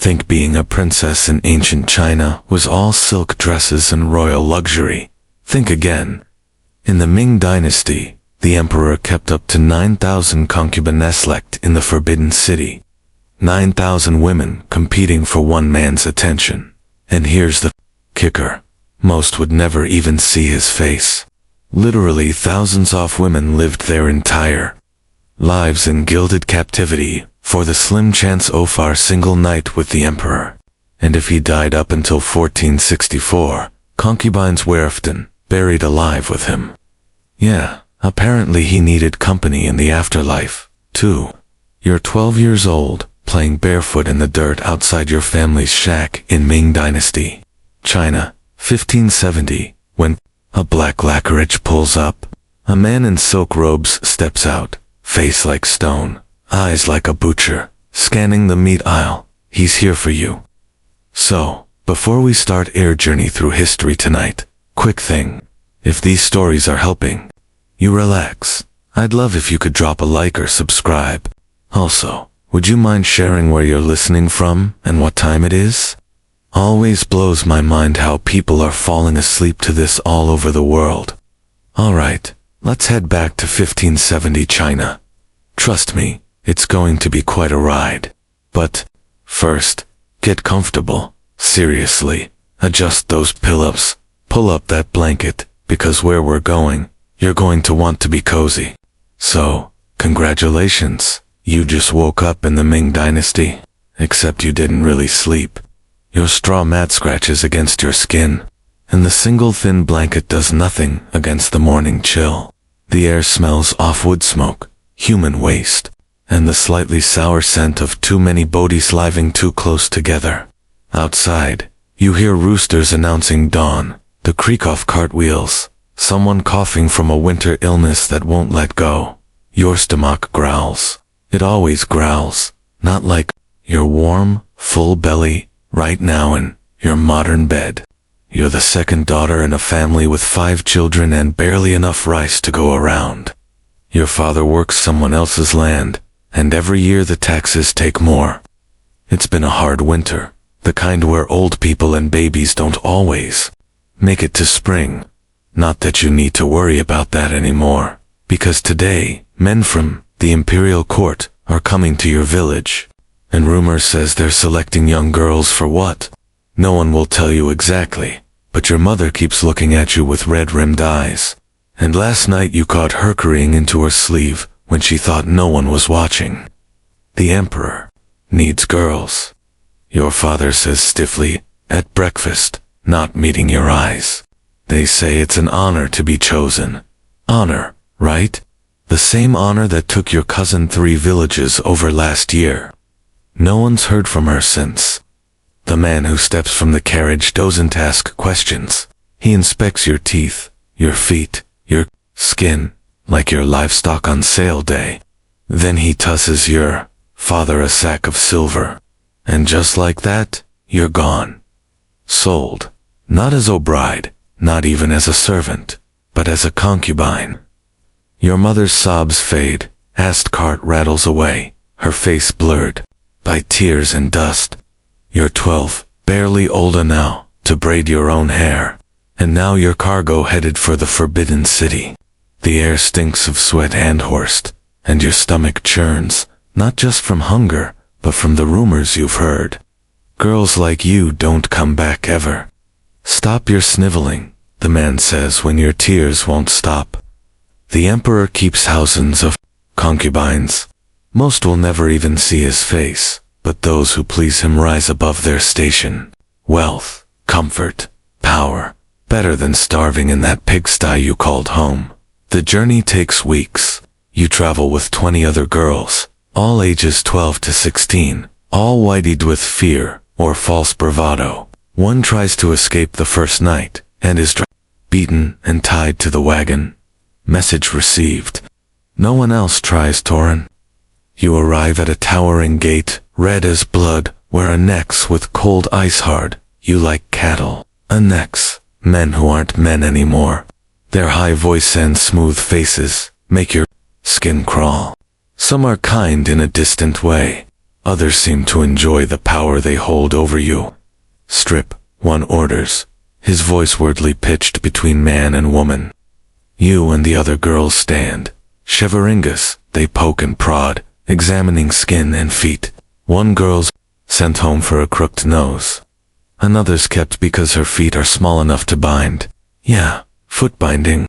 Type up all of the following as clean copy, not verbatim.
Think being a princess in ancient China was all silk dresses and royal luxury. Think again. In the Ming dynasty, the emperor kept up to 9,000 concubines in the Forbidden City. 9,000 women competing for one man's attention. And here's the kicker. Most would never even see his face. Literally thousands of women lived their entire lives in gilded captivity for the slim chance of a single night with the emperor. And if he died up until 1464, concubines were often buried alive with him. Yeah, apparently he needed company in the afterlife, too. You're 12 years old, playing barefoot in the dirt outside your family's shack in Ming Dynasty, China, 1570, when a black carriage pulls up. A man in silk robes steps out, face like stone, eyes like a butcher, scanning the meat aisle. He's here for you. So, before we start our journey through history tonight, quick thing. If these stories are helping you relax, I'd love if you could drop a like or subscribe. Also, would you mind sharing where you're listening from and what time it is? Always blows my mind how people are falling asleep to this all over the world. Alright, let's head back to 1570 China. Trust me, it's going to be quite a ride. But, first, get comfortable. Seriously, adjust those pillows, pull up that blanket, because where we're going, you're going to want to be cozy. So, congratulations, you just woke up in the Ming Dynasty. Except you didn't really sleep. Your straw mat scratches against your skin, and the single thin blanket does nothing against the morning chill. The air smells of wood smoke, human waste, and the slightly sour scent of too many bodies living too close together. Outside, you hear roosters announcing dawn, the creak of cartwheels, someone coughing from a winter illness that won't let go. Your stomach growls. It always growls, not like your warm, full belly right now in your modern bed. You're the second daughter in a family with 5 children and barely enough rice to go around. Your father works someone else's land, and every year the taxes take more. It's been a hard winter, the kind where old people and babies don't always make it to spring. Not that you need to worry about that anymore, because today, men from the Imperial Court are coming to your village, and rumor says they're selecting young girls for what? No one will tell you exactly, but your mother keeps looking at you with red-rimmed eyes. And last night you caught her currying into her sleeve when she thought no one was watching. The emperor needs girls. Your father says stiffly, at breakfast, not meeting your eyes. They say it's an honor to be chosen. Honor, right? The same honor that took your cousin 3 villages over last year. No one's heard from her since. The man who steps from the carriage doesn't ask questions. He inspects your teeth, your feet, your skin, like your livestock on sale day. Then he tosses your father a sack of silver. And just like that, you're gone. Sold. Not as a bride, not even as a servant, but as a concubine. Your mother's sobs fade, as the cart rattles away, her face blurred by tears and dust. You're 12, barely old enough to braid your own hair, and now your cargo headed for the Forbidden City. The air stinks of sweat and horse, and your stomach churns, not just from hunger, but from the rumors you've heard. Girls like you don't come back ever. Stop your sniveling, the man says when your tears won't stop. The emperor keeps thousands of concubines. Most will never even see his face, but those who please him rise above their station. Wealth, comfort, power, better than starving in that pigsty you called home. The journey takes weeks. You travel with 20 other girls, all ages 12 to 16, all whitied with fear or false bravado. One tries to escape the first night, and is beaten and tied to the wagon. Message received. No one else tries to run. You arrive at a towering gate, red as blood, where annex with cold ice hard. You like cattle. Annex. Men who aren't men anymore. Their high voice and smooth faces make your skin crawl. Some are kind in a distant way. Others seem to enjoy the power they hold over you. Strip, one orders, his voice weirdly pitched between man and woman. You and the other girls stand. Shiveringus, they poke and prod, examining skin and feet. One girl's sent home for a crooked nose. Another's kept because her feet are small enough to bind. Yeah, foot binding.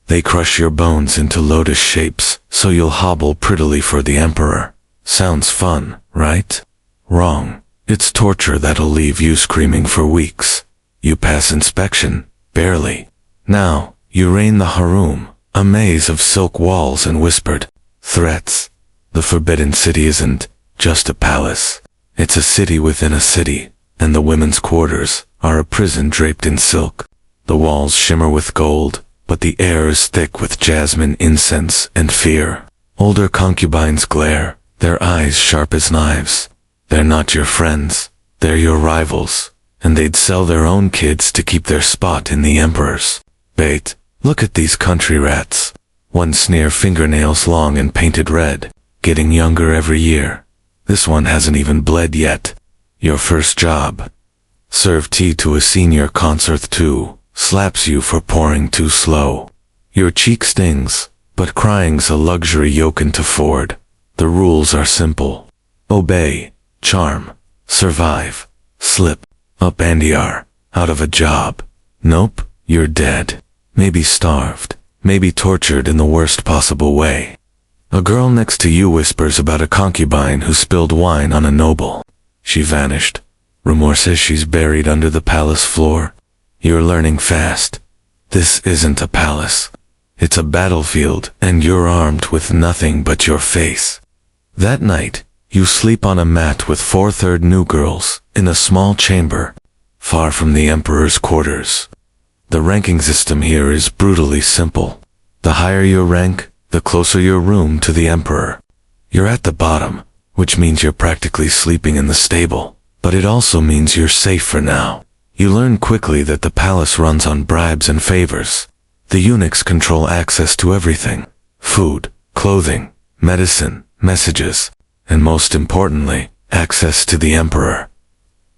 They crush your bones into lotus shapes, so you'll hobble prettily for the emperor. Sounds fun, right? Wrong. It's torture that'll leave you screaming for weeks. You pass inspection, barely. Now, you reign the harem, a maze of silk walls and whispered threats. The Forbidden City isn't just a palace. It's a city within a city, and the women's quarters are a prison draped in silk. The walls shimmer with gold, but the air is thick with jasmine incense and fear. Older concubines glare, their eyes sharp as knives. They're not your friends, they're your rivals, and they'd sell their own kids to keep their spot in the emperor's. Bait, look at these country rats. One sneer, fingernails long and painted red, getting younger every year. This one hasn't even bled yet. Your first job. Serve tea to a senior consort too, slaps you for pouring too slow. Your cheek stings, but crying's a luxury yoken to Ford. The rules are simple. Obey, charm, survive, slip, up and you're out of a job. Nope, you're dead. Maybe starved, maybe tortured in the worst possible way. A girl next to you whispers about a concubine who spilled wine on a noble. She vanished. Rumor says she's buried under the palace floor. You're learning fast. This isn't a palace. It's a battlefield, and you're armed with nothing but your face. That night, you sleep on a mat with 4/3 new girls, in a small chamber, far from the emperor's quarters. The ranking system here is brutally simple. The higher your rank, the closer your room to the emperor. You're at the bottom, which means you're practically sleeping in the stable, but it also means you're safe for now. You learn quickly that the palace runs on bribes and favors. The eunuchs control access to everything: food, clothing, medicine, messages, and most importantly, access to the emperor.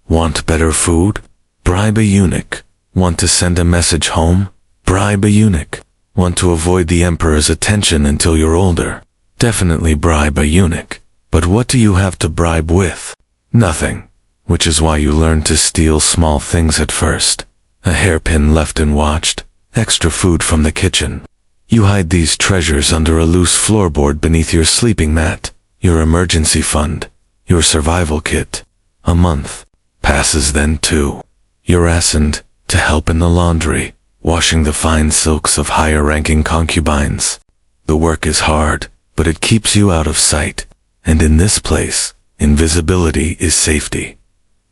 Want better food? Bribe a eunuch. Want to send a message home? Bribe a eunuch. Want to avoid the emperor's attention until you're older? Definitely bribe a eunuch. But what do you have to bribe with? Nothing. Which is why you learn to steal small things at first. A hairpin left unwatched, extra food from the kitchen. You hide these treasures under a loose floorboard beneath your sleeping mat, your emergency fund, your survival kit. A month passes, then two. You're assigned to help in the laundry, washing the fine silks of higher-ranking concubines. The work is hard, but it keeps you out of sight, and in this place, invisibility is safety.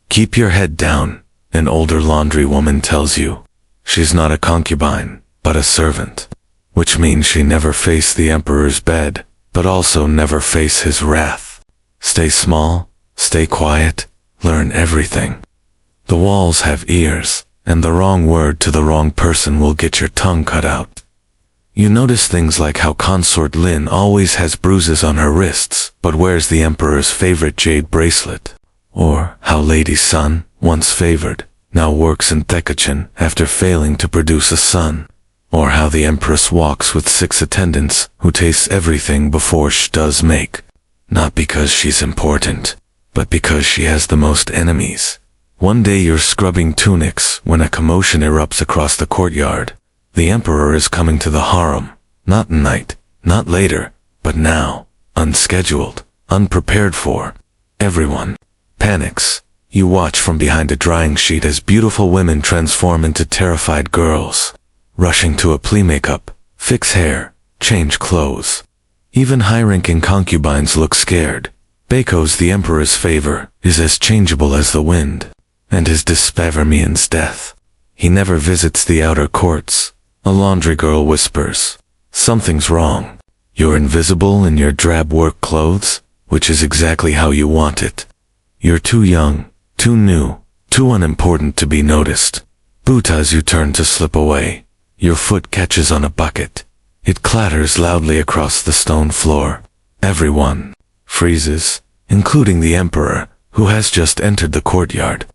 Keep your head down, an older laundry woman tells you. She's not a concubine, but a servant, which means she never face the emperor's bed, but also never face his wrath. Stay small, stay quiet, learn everything. The walls have ears, and the wrong word to the wrong person will get your tongue cut out. You notice things like how Consort Lin always has bruises on her wrists, but wears the emperor's favorite jade bracelet. Or how Lady Sun, once favored, now works in Thekachin after failing to produce a son. Or how the empress walks with 6 attendants who tastes everything before she does make. Not because she's important, but because she has the most enemies. One day you're scrubbing tunics when a commotion erupts across the courtyard. The emperor is coming to the harem, not tonight, not later, but now, unscheduled, unprepared for. Everyone panics. You watch from behind a drying sheet as beautiful women transform into terrified girls, rushing to apply makeup, fix hair, change clothes. Even high-ranking concubines look scared. Bako's, the emperor's favor, is as changeable as the wind, and his disfavor means death. He never visits the outer courts. A laundry girl whispers, "Something's wrong. You're invisible in your drab work clothes," which is exactly how you want it. You're too young, too new, too unimportant to be noticed. But as you turn to slip away, your foot catches on a bucket. It clatters loudly across the stone floor. Everyone freezes, including the emperor, who has just entered the courtyard.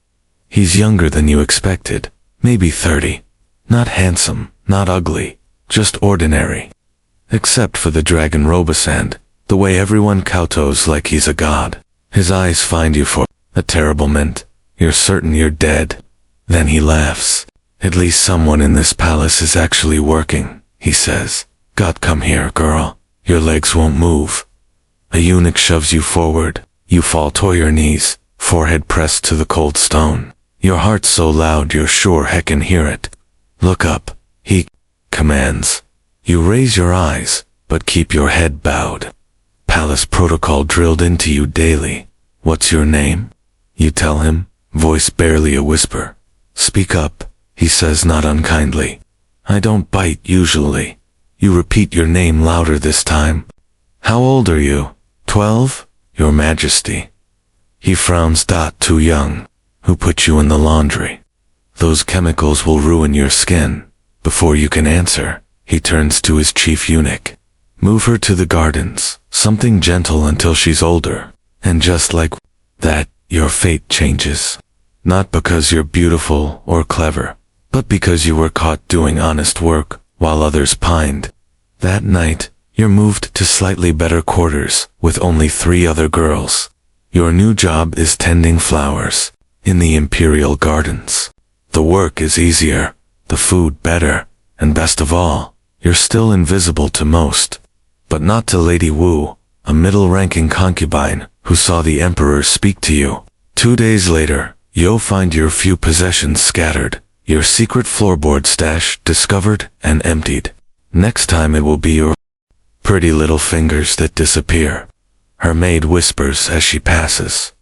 He's younger than you expected, maybe 30. Not handsome, not ugly, just ordinary. Except for the dragon Robesand, the way everyone kowtows like he's a god. His eyes find you for a terrible mint. You're certain you're dead. Then he laughs. At least someone in this palace is actually working, he says. God, come here, girl. Your legs won't move. A eunuch shoves you forward. You fall to your knees, forehead pressed to the cold stone. Your heart's so loud you're sure heck can hear it. Look up, he commands. You raise your eyes, but keep your head bowed. Palace protocol drilled into you daily. What's your name? You tell him, voice barely a whisper. Speak up, he says not unkindly. I don't bite usually. You repeat your name louder this time. How old are you? 12? Your Majesty. He frowns. Too young. Who put you in the laundry? Those chemicals will ruin your skin. Before you can answer, he turns to his chief eunuch. Move her to the gardens, something gentle until she's older. And just like that, your fate changes. Not because you're beautiful or clever, but because you were caught doing honest work while others pined. That night, you're moved to slightly better quarters with only 3 other girls. Your new job is tending flowers in the Imperial Gardens. The work is easier, the food better, and best of all, you're still invisible to most. But not to Lady Wu, a middle-ranking concubine who saw the emperor speak to you. 2 days later, you'll find your few possessions scattered, your secret floorboard stash discovered and emptied. Next time it will be your pretty little fingers that disappear. Her maid whispers as she passes.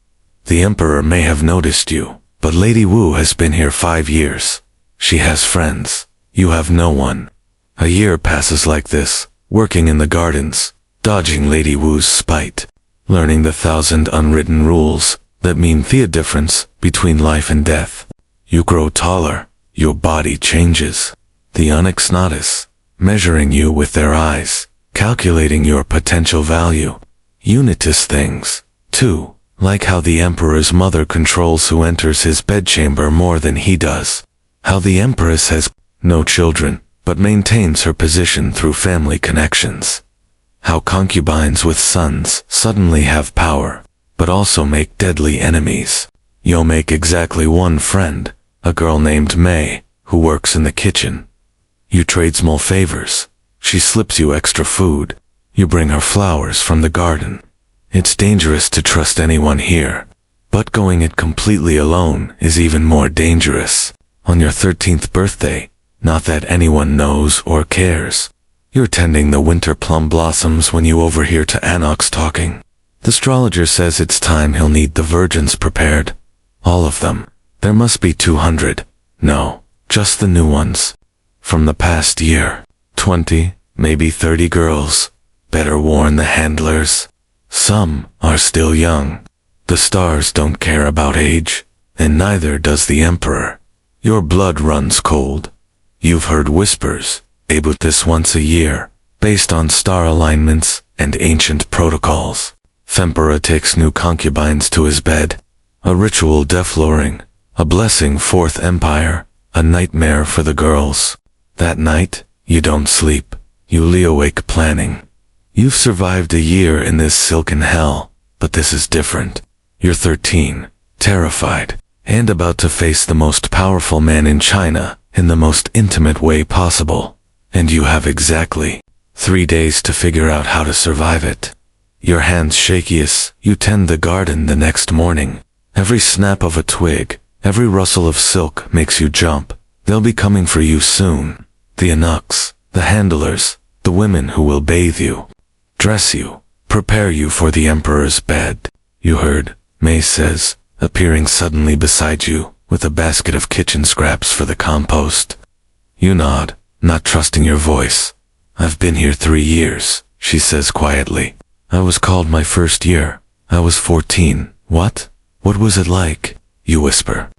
The emperor may have noticed you, but Lady Wu has been here 5 years. She has friends. You have no one. A year passes like this, working in the gardens, dodging Lady Wu's spite, learning the 1,000 unwritten rules that mean the difference between life and death. You grow taller, your body changes. The onyx notice, measuring you with their eyes, calculating your potential value. You notice things, too, like how the emperor's mother controls who enters his bedchamber more than he does. How the empress has no children, but maintains her position through family connections. How concubines with sons suddenly have power, but also make deadly enemies. You'll make exactly one friend, a girl named May, who works in the kitchen. You trade small favors. She slips you extra food. You bring her flowers from the garden. It's dangerous to trust anyone here, but going it completely alone is even more dangerous. On your 13th birthday, not that anyone knows or cares, you're tending the winter plum blossoms when you overhear to Anox talking. The astrologer says it's time he'll need the virgins prepared. All of them. There must be 200. No, just the new ones. From the past year. 20, maybe 30 girls. Better warn the handlers. Some are still young. The stars don't care about age, and neither does the emperor. Your blood runs cold. You've heard whispers, able this once a year, based on star alignments and ancient protocols. Emperor takes new concubines to his bed. A ritual defloring, a blessing 4th Empire, a nightmare for the girls. That night, you don't sleep. You lie awake planning. You've survived a year in this silken hell, but this is different. You're 13, terrified, and about to face the most powerful man in China in the most intimate way possible. And you have exactly 3 days to figure out how to survive it. Your hands shaky as you tend the garden the next morning. Every snap of a twig, every rustle of silk makes you jump. They'll be coming for you soon. The eunuchs, the handlers, the women who will bathe you, dress you, prepare you for the emperor's bed. You heard, May says, appearing suddenly beside you with a basket of kitchen scraps for the compost. You nod, not trusting your voice. I've been here 3 years, she says quietly. I was called my first year. I was 14. What? What was it like? You whisper.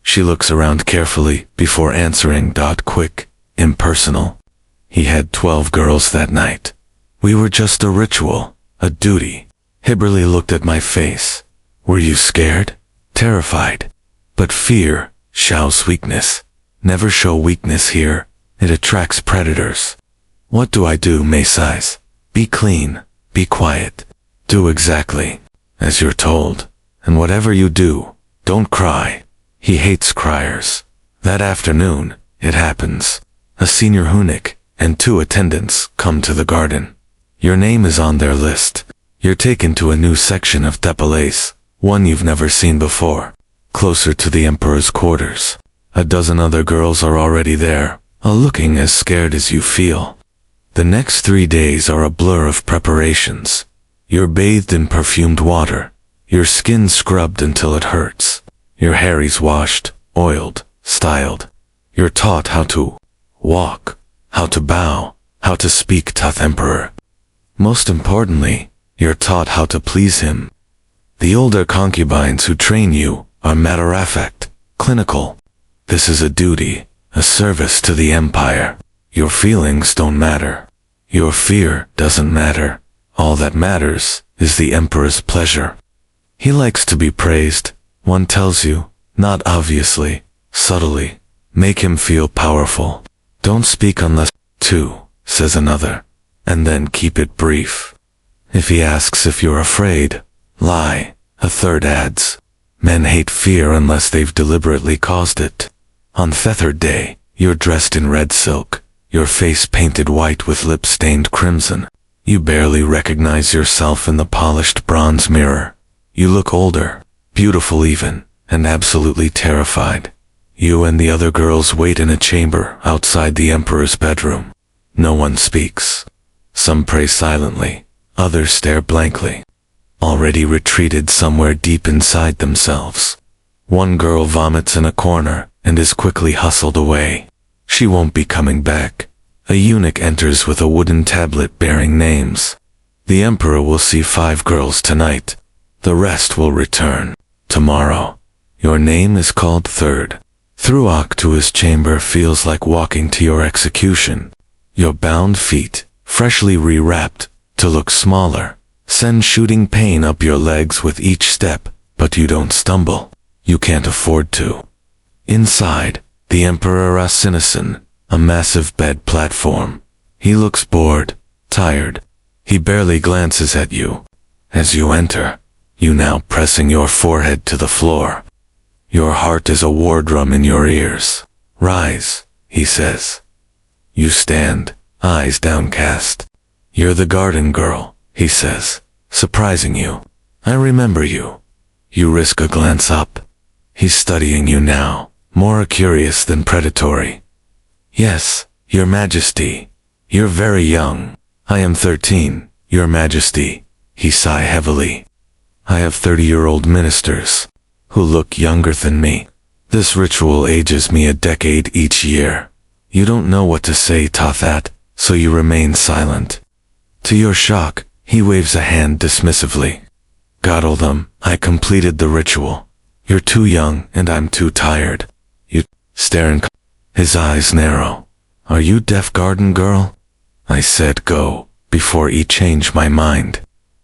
She looks around carefully before answering. Quick, impersonal. He had 12 girls that night. We were just a ritual, a duty. Hibberly looked at my face. Were you scared? Terrified? But fear shows weakness. Never show weakness here. It attracts predators. What do I do, Maysais? Be clean. Be quiet. Do exactly as you're told. And whatever you do, don't cry. He hates criers. That afternoon, it happens. A senior Hunnic and 2 attendants come to the garden. Your name is on their list. You're taken to a new section of Tepalace, one you've never seen before, closer to the Emperor's quarters. A dozen other girls are already there, looking as scared as you feel. The next 3 days are a blur of preparations. You're bathed in perfumed water, your skin scrubbed until it hurts, your hair's washed, oiled, styled. You're taught how to walk, how to bow, how to speak to the Emperor. Most importantly, you're taught how to please him. The older concubines who train you are matter-of-fact, clinical. This is a duty, a service to the Empire. Your feelings don't matter. Your fear doesn't matter. All that matters is the Emperor's pleasure. He likes to be praised, one tells you, not obviously, subtly. Make him feel powerful. Don't speak unless, 2, says another, and then keep it brief. If he asks if you're afraid, lie, a third adds. Men hate fear unless they've deliberately caused it. On Feathered Day, you're dressed in red silk, your face painted white with lips stained crimson. You barely recognize yourself in the polished bronze mirror. You look older, beautiful even, and absolutely terrified. You and the other girls wait in a chamber outside the Emperor's bedroom. No one speaks. Some pray silently, others stare blankly, already retreated somewhere deep inside themselves. One girl vomits in a corner and is quickly hustled away. She won't be coming back. A eunuch enters with a wooden tablet bearing names. The Emperor will see 5 girls tonight. The rest will return tomorrow. Your name is called third. Through to his chamber feels like walking to your execution. Your bound feet, freshly rewrapped, to look smaller, send shooting pain up your legs with each step, but you don't stumble. You can't afford to. Inside, the Emperor Asinison, a massive bed platform. He looks bored, tired. He barely glances at you. As you enter, you now pressing your forehead to the floor. Your heart is a war drum in your ears. Rise, he says. You stand, eyes downcast. You're the garden girl, he says, surprising you. I remember you. You risk a glance up. He's studying you now, more curious than predatory. Yes, Your Majesty. You're very young. I am 13, Your Majesty. He sighed heavily. I have 30-year-old ministers who look younger than me. This ritual ages me a decade each year. You don't know what to say to that, so you remain silent. To your shock, he waves a hand dismissively. Godaldum, I completed the ritual. You're too young and I'm too tired. You stare and his eyes narrow. Are you deaf, garden girl? I said go, before I change my mind.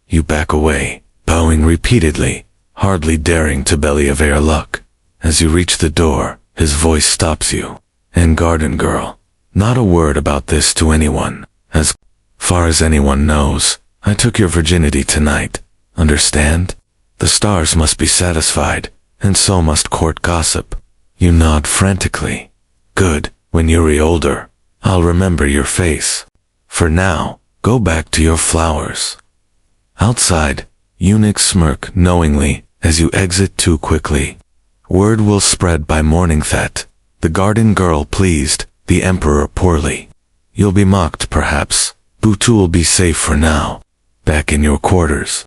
You back away, bowing repeatedly, hardly daring to belly of air luck. As you reach the door, his voice stops you. And garden girl, not a word about this to anyone. As far as anyone knows, I took your virginity tonight. Understand? The stars must be satisfied, and so must court gossip. You nod frantically. Good, when you're older, I'll remember your face. For now, go back to your flowers. Outside, eunuchs smirk knowingly as you exit too quickly. Word will spread by morning that the garden girl pleased the Emperor poorly. You'll be mocked perhaps, but you'll be safe for now. Back in your quarters.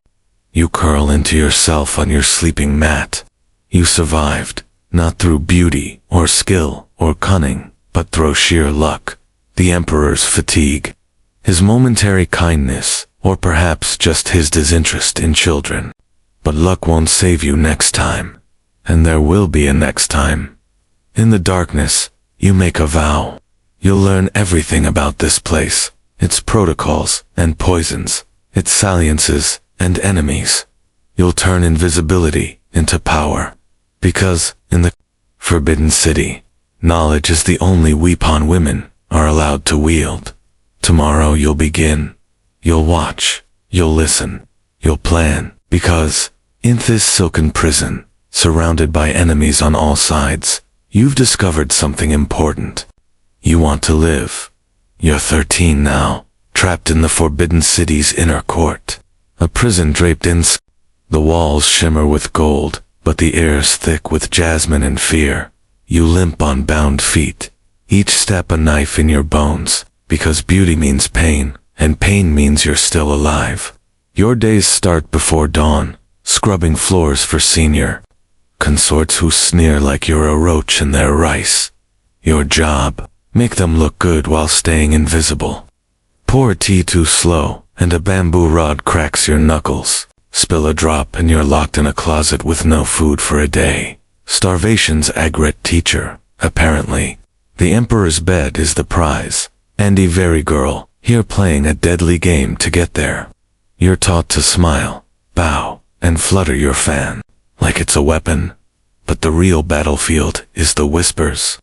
You curl into yourself on your sleeping mat. You survived, not through beauty or skill or cunning, but through sheer luck. The Emperor's fatigue, his momentary kindness, or perhaps just his disinterest in children. But luck won't save you next time. And there will be a next time. In the darkness, you make a vow. You'll learn everything about this place, its protocols and poisons, its saliences and enemies. You'll turn invisibility into power. Because, in the Forbidden City, knowledge is the only weapon women are allowed to wield. Tomorrow you'll begin. You'll watch. You'll listen. You'll plan. Because, in this silken prison, surrounded by enemies on all sides, you've discovered something important. You want to live. You're 13 now, trapped in the Forbidden City's inner court. A prison draped in the walls shimmer with gold, but the air's thick with jasmine and fear. You limp on bound feet, each step a knife in your bones, because beauty means pain, and pain means you're still alive. Your days start before dawn, scrubbing floors for senior consorts who sneer like you're a roach in their rice. Your job, make them look good while staying invisible. Pour tea too slow, and a bamboo rod cracks your knuckles. Spill a drop and you're locked in a closet with no food for a day. Starvation's agret teacher, apparently. The Emperor's bed is the prize. Andy very girl, here playing a deadly game to get there. You're taught to smile, bow, and flutter your fan, like it's a weapon. But the real battlefield is the whispers.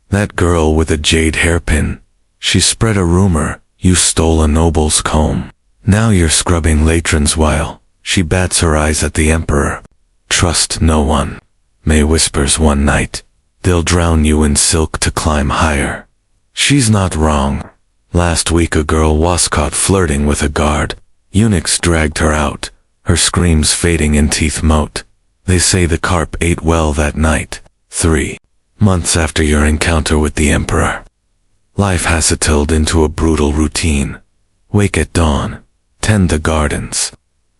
That girl with a jade hairpin, she spread a rumor you stole a noble's comb. Now you're scrubbing latrines while she bats her eyes at the Emperor. Trust no one. May whispers one night. They'll drown you in silk to climb higher. She's not wrong. Last week a girl was caught flirting with a guard. Eunuchs dragged her out, her screams fading in teeth moat. They say the carp ate well that night. 3 months after your encounter with the Emperor. Life has settled into a brutal routine. Wake at dawn. Tend the gardens.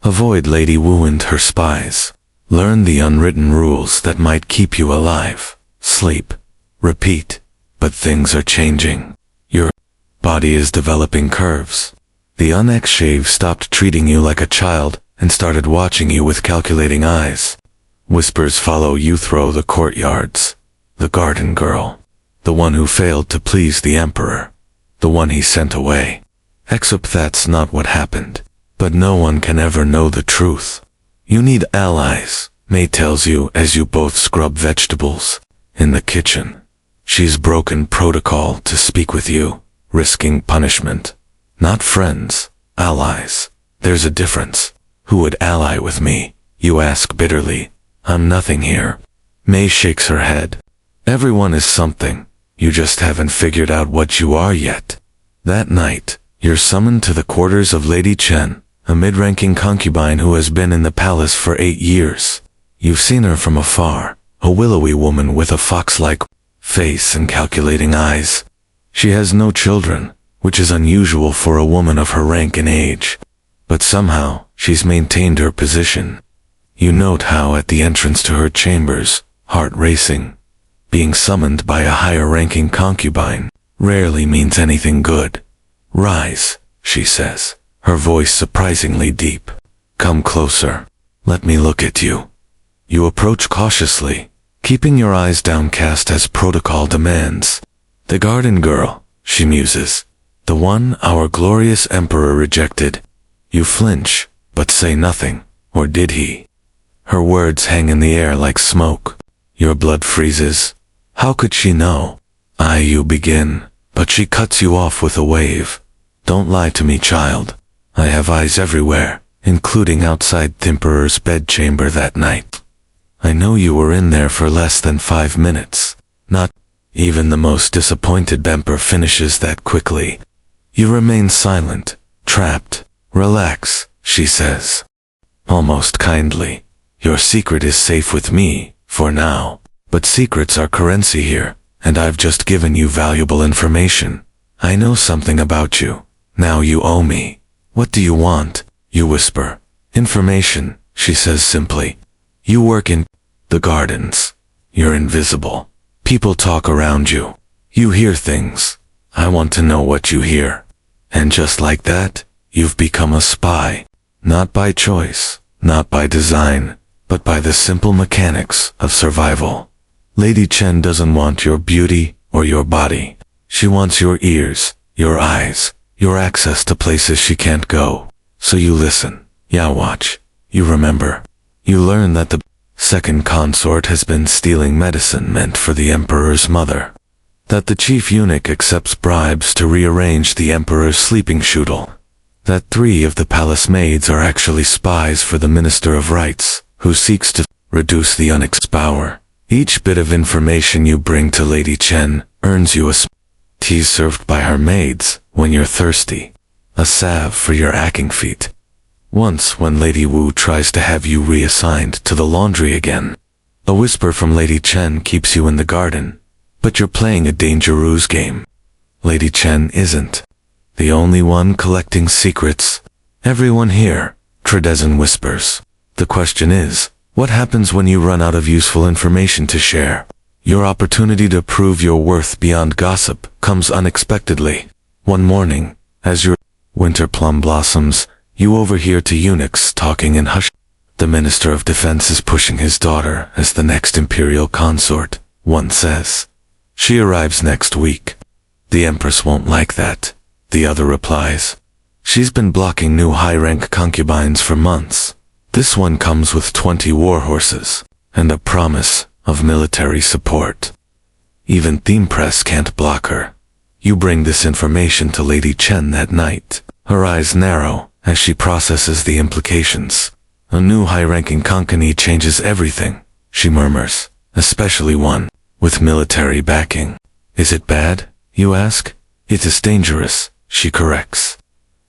Avoid Lady Wu and her spies. Learn the unwritten rules that might keep you alive. Sleep. Repeat. But things are changing. Your body is developing curves. The unex-shave stopped treating you like a child and started watching you with calculating eyes. Whispers follow you through the courtyards. The garden girl. The one who failed to please the Emperor. The one he sent away. Except that's not what happened. But no one can ever know the truth. You need allies, May tells you as you both scrub vegetables in the kitchen. She's broken protocol to speak with you, risking punishment. Not friends, allies. There's a difference. Who would ally with me? You ask bitterly. I'm nothing here. May shakes her head. Everyone is something. You just haven't figured out what you are yet. That night, you're summoned to the quarters of Lady Chen, a mid-ranking concubine who has been in the palace for 8 years. You've seen her from afar, a willowy woman with a fox-like face and calculating eyes. She has no children, which is unusual for a woman of her rank and age. But somehow, she's maintained her position. You note how at the entrance to her chambers, heart racing, being summoned by a higher-ranking concubine rarely means anything good. Rise, she says, her voice surprisingly deep. Come closer. Let me look at you. You approach cautiously, keeping your eyes downcast as protocol demands. The garden girl, she muses. The one our glorious emperor rejected. You flinch, but say nothing, or did he? Her words hang in the air like smoke. Your blood freezes. How could she know? You begin, but she cuts you off with a wave. Don't lie to me, child. I have eyes everywhere, including outside the Emperor's bedchamber that night. I know you were in there for less than 5 minutes. Not even the most disappointed Emperor finishes that quickly. You remain silent, trapped. Relax, she says. Almost kindly. Your secret is safe with me, for now. But secrets are currency here, and I've just given you valuable information. I know something about you. Now you owe me. What do you want? You whisper. Information, she says simply. You work in the gardens. You're invisible. People talk around you. You hear things. I want to know what you hear. And just like that, you've become a spy. Not by choice, not by design, but by the simple mechanics of survival. Lady Chen doesn't want your beauty or your body. She wants your ears, your eyes, your access to places she can't go. So you listen. Yeah, watch. You remember. You learn that the second consort has been stealing medicine meant for the emperor's mother. That the chief eunuch accepts bribes to rearrange the emperor's sleeping schedule. That 3 of the palace maids are actually spies for the Minister of Rights, who seeks to reduce the unexpected power. Each bit of information you bring to Lady Chen earns you a tea served by her maids when you're thirsty, a salve for your aching feet. Once when Lady Wu tries to have you reassigned to the laundry again, a whisper from Lady Chen keeps you in the garden, but you're playing a dangerous game. Lady Chen isn't the only one collecting secrets. Everyone here, Tredezen whispers. The question is, what happens when you run out of useful information to share? Your opportunity to prove your worth beyond gossip comes unexpectedly. One morning, as your winter plum blossoms, you overhear 2 eunuchs talking in hush. The Minister of Defense is pushing his daughter as the next imperial consort, one says. She arrives next week. The Empress won't like that, the other replies. She's been blocking new high-rank concubines for months. This one comes with 20 war horses, and a promise of military support. Even Theme Press can't block her. You bring this information to Lady Chen that night. Her eyes narrow as she processes the implications. A new high-ranking concubine changes everything, she murmurs, especially one with military backing. Is it bad, you ask? It is dangerous, she corrects.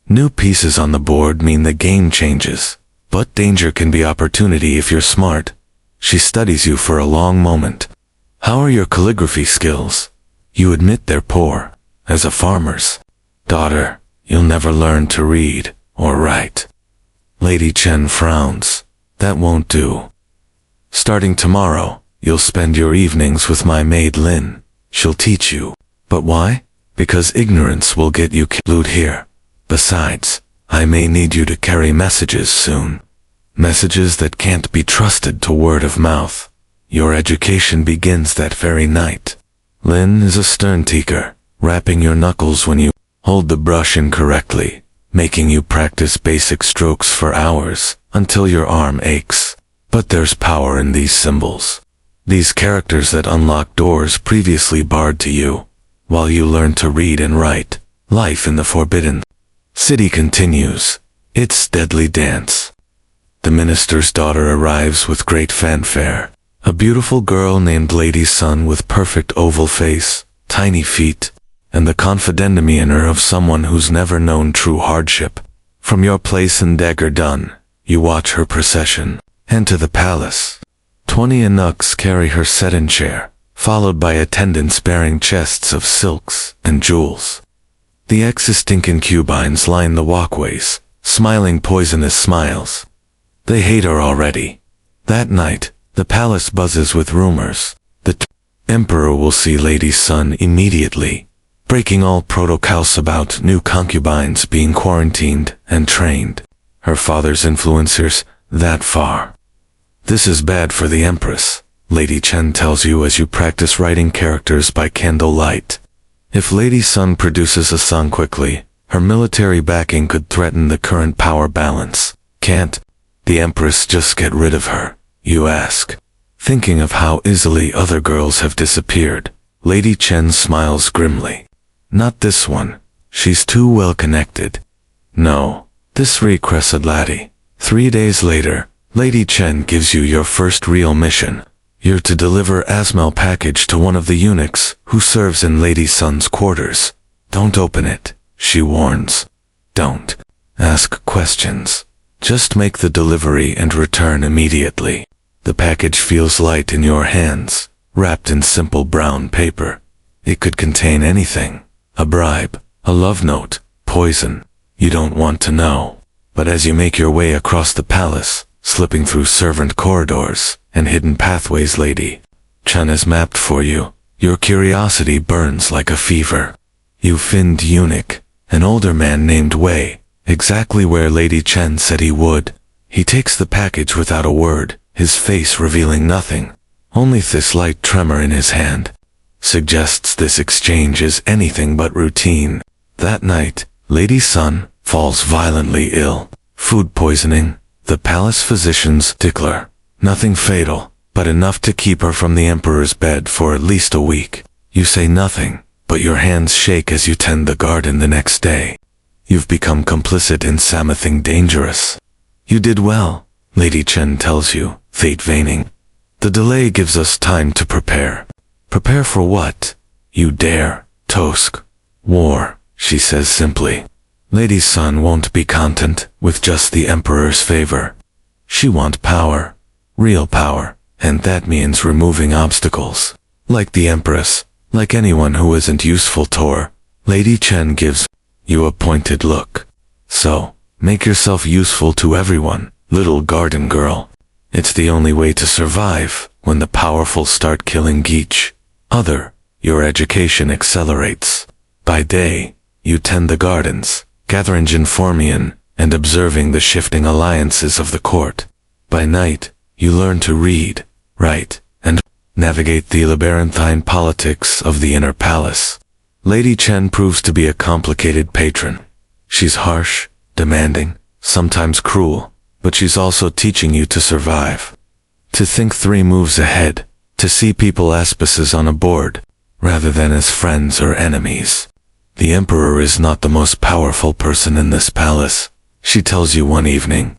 New pieces on the board mean the game changes, but danger can be opportunity if you're smart. She studies you for a long moment. How are your calligraphy skills? You admit they're poor, as a farmer's daughter. You'll never learn to read or write. Lady Chen frowns. That won't do. Starting tomorrow, you'll spend your evenings with my maid Lin. She'll teach you. But why? Because ignorance will get you killed here. Besides, I may need you to carry messages soon. Messages that can't be trusted to word of mouth. Your education begins that very night. Lin is a stern teacher, rapping your knuckles when you hold the brush incorrectly, making you practice basic strokes for hours, until your arm aches. But there's power in these symbols. These characters that unlock doors previously barred to you. While you learn to read and write, life in the Forbidden City continues its deadly dance. The minister's daughter arrives with great fanfare. A beautiful girl named Lady Sun with perfect oval face, tiny feet, and the confident demeanor of someone who's never known true hardship. From your place in Dagger Dun, you watch her procession enter the palace. 20 eunuchs carry her sedan chair, followed by attendants bearing chests of silks and jewels. The existing concubines line the walkways, smiling poisonous smiles. They hate her already. That night, the palace buzzes with rumors. The emperor will see Lady Sun immediately, breaking all protocols about new concubines being quarantined and trained. Her father's influencers, that far. This is bad for the Empress, Lady Chen tells you as you practice writing characters by candlelight. If Lady Sun produces a son quickly, her military backing could threaten the current power balance. Can't the Empress just get rid of her, you ask? Thinking of how easily other girls have disappeared, Lady Chen smiles grimly. Not this one. She's too well connected. No, this recrescent laddie. 3 days later, Lady Chen gives you your first real mission. You're to deliver Asmel package to one of the eunuchs who serves in Lady Sun's quarters. Don't open it, she warns. Don't ask questions. Just make the delivery and return immediately. The package feels light in your hands, wrapped in simple brown paper. It could contain anything. A bribe, a love note, poison. You don't want to know. But as you make your way across the palace, slipping through servant corridors and hidden pathways Lady Chen has mapped for you, your curiosity burns like a fever. You find eunuch, an older man named Wei, exactly where Lady Chen said he would. He takes the package without a word, his face revealing nothing. Only this light tremor in his hand suggests this exchange is anything but routine. That night, Lady Sun falls violently ill. Food poisoning, the palace physician's tickler. Nothing fatal, but enough to keep her from the emperor's bed for at least a week. You say nothing, but your hands shake as you tend the garden the next day. You've become complicit in something dangerous. You did well, Lady Chen tells you, fate veining. The delay gives us time to prepare. Prepare for what? You dare, Tosk. War, she says simply. Lady Sun won't be content with just the emperor's favor. She wants power, real power, and that means removing obstacles. Like the empress, like anyone who isn't useful to her, Lady Chen gives you a pointed look. So, make yourself useful to everyone, little garden girl. It's the only way to survive when the powerful start killing each other. Your education accelerates. By day, you tend the gardens, gathering information and observing the shifting alliances of the court. By night, you learn to read, write, and navigate the labyrinthine politics of the inner palace. Lady Chen proves to be a complicated patron. She's harsh, demanding, sometimes cruel, but she's also teaching you to survive. To think 3 moves ahead, to see people as pieces on a board, rather than as friends or enemies. The emperor is not the most powerful person in this palace, she tells you one evening.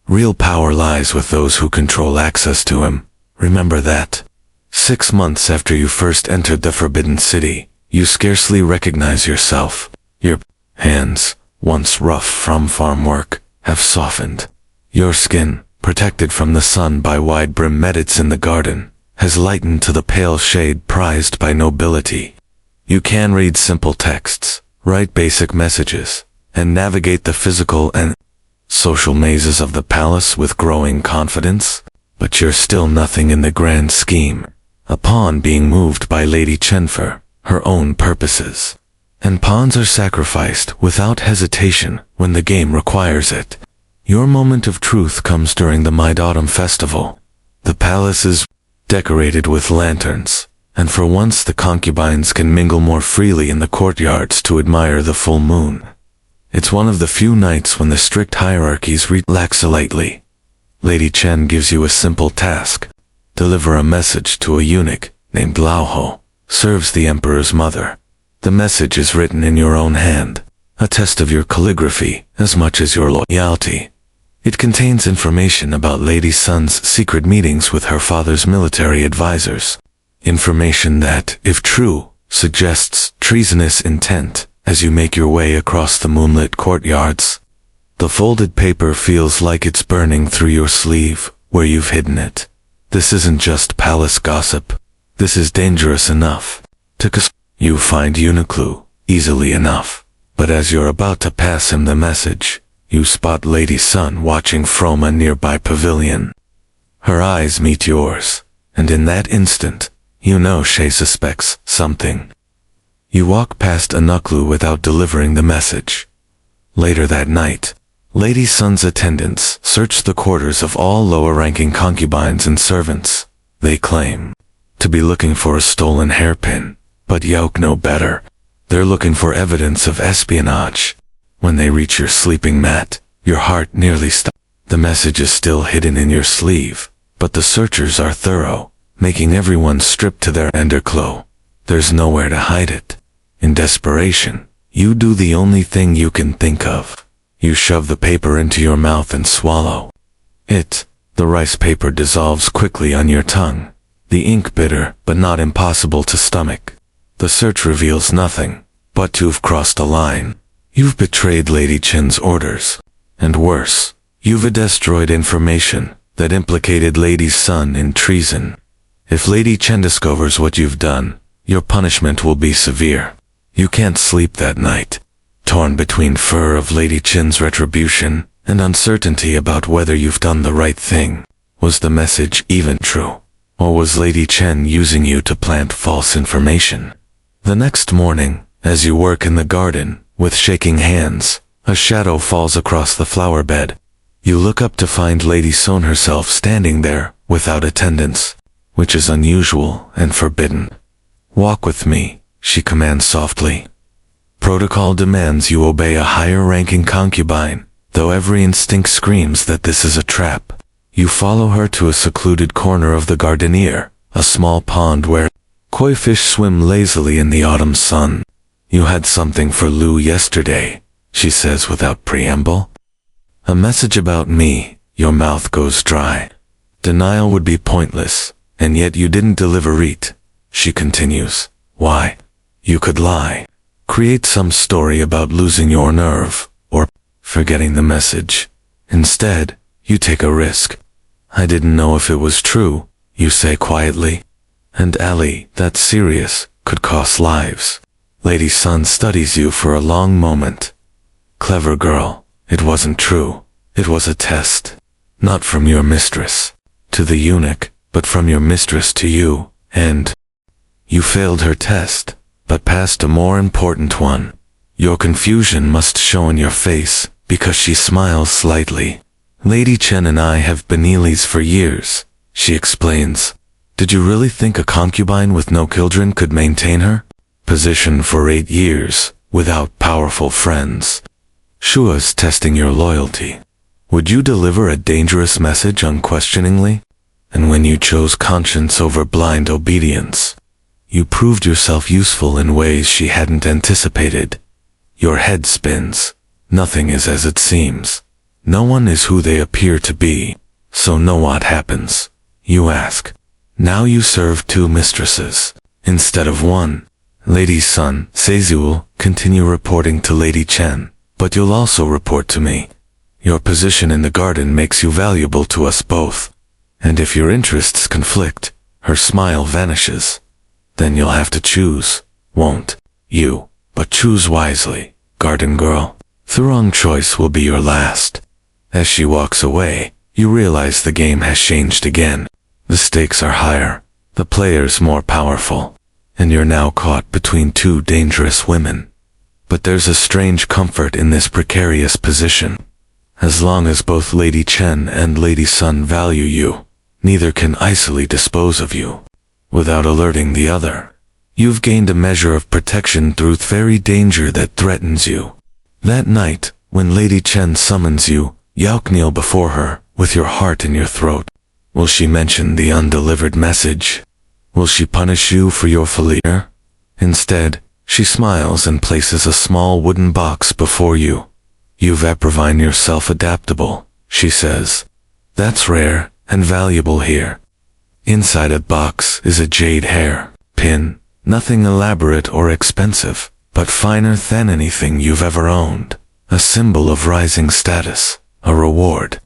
Real power lies with those who control access to him. Remember that. 6 months after you first entered the Forbidden City, you scarcely recognize yourself. Your hands, once rough from farm work, have softened. Your skin, protected from the sun by wide-brimmed meadows in the garden, has lightened to the pale shade prized by nobility. You can read simple texts, write basic messages, and navigate the physical and social mazes of the palace with growing confidence, but you're still nothing in the grand scheme, a pawn being moved by Lady Chen for her own purposes. And pawns are sacrificed without hesitation when the game requires it. Your moment of truth comes during the Mid-Autumn Festival. The palace is decorated with lanterns, and for once the concubines can mingle more freely in the courtyards to admire the full moon. It's one of the few nights when the strict hierarchies relax slightly. Lady Chen gives you a simple task. Deliver a message to a eunuch named Lao Ho, serves the emperor's mother. The message is written in your own hand, a test of your calligraphy as much as your loyalty. It contains information about Lady Sun's secret meetings with her father's military advisors. Information that, if true, suggests treasonous intent as you make your way across the moonlit courtyards. The folded paper feels like it's burning through your sleeve, where you've hidden it. This isn't just palace gossip. This is dangerous enough. You find Uniqlo easily enough, but as you're about to pass him the message, you spot Lady Sun watching from a nearby pavilion. Her eyes meet yours, and in that instant, you know she suspects something. You walk past Uniqlo without delivering the message. Later that night, Lady Sun's attendants search the quarters of all lower-ranking concubines and servants. They claim to be looking for a stolen hairpin, but yoke no better. They're looking for evidence of espionage. When they reach your sleeping mat, your heart nearly stops. The message is still hidden in your sleeve, but the searchers are thorough, making everyone strip to their underclothes. There's nowhere to hide it. In desperation, you do the only thing you can think of. You shove the paper into your mouth and swallow it. The rice paper dissolves quickly on your tongue, the ink bitter but not impossible to stomach. The search reveals nothing, but you've crossed a line. You've betrayed Lady Chen's orders. And worse, you've destroyed information that implicated Lady Sun in treason. If Lady Chen discovers what you've done, your punishment will be severe. You can't sleep that night, torn between fear of Lady Chen's retribution and uncertainty about whether you've done the right thing. Was the message even true? Or was Lady Chen using you to plant false information? The next morning, as you work in the garden, with shaking hands, a shadow falls across the flower bed. You look up to find Lady Sun herself standing there, without attendants, which is unusual and forbidden. Walk with me, she commands softly. Protocol demands you obey a higher-ranking concubine, though every instinct screams that this is a trap. You follow her to a secluded corner of the Gardenier, a small pond where koi fish swim lazily in the autumn sun. "You had something for Lou yesterday," she says without preamble. "A message about me." Your mouth goes dry. Denial would be pointless, and yet you didn't deliver it, she continues. Why? You could lie. Create some story about losing your nerve, or forgetting the message. Instead, you take a risk. "I didn't know if it was true," you say quietly. "And Ali, that's serious, could cost lives." Lady Sun studies you for a long moment. "Clever girl, it wasn't true. It was a test. Not from your mistress to the eunuch, but from your mistress to you, and you failed her test, but passed a more important one. Your confusion must show in your face, because she smiles slightly. Lady Chen and I have been Neelys for years," she explains. "Did you really think a concubine with no children could maintain her position for 8 years, without powerful friends? Shua's testing your loyalty. Would you deliver a dangerous message unquestioningly? And when you chose conscience over blind obedience, you proved yourself useful in ways she hadn't anticipated. Your head spins. Nothing is as it seems. No one is who they appear to be. So know what happens. You ask. Now you serve 2 mistresses, instead of 1. Lady Sun says you will continue reporting to Lady Chen, but you'll also report to me. Your position in the garden makes you valuable to us both. And if your interests conflict," her smile vanishes, "then you'll have to choose, won't you? But choose wisely, garden girl. The wrong choice will be your last." As she walks away, you realize the game has changed again. The stakes are higher, the players more powerful, and you're now caught between 2 dangerous women. But there's a strange comfort in this precarious position. As long as both Lady Chen and Lady Sun value you, neither can easily dispose of you without alerting the other. You've gained a measure of protection through very danger that threatens you. That night, when Lady Chen summons you, you kneel before her, with your heart in your throat. Will she mention the undelivered message? Will she punish you for your failure? Instead, she smiles and places a small wooden box before you. "You've proven yourself adaptable," she says. "That's rare and valuable here." Inside a box is a jade hair pin, nothing elaborate or expensive, but finer than anything you've ever owned. A symbol of rising status, a reward.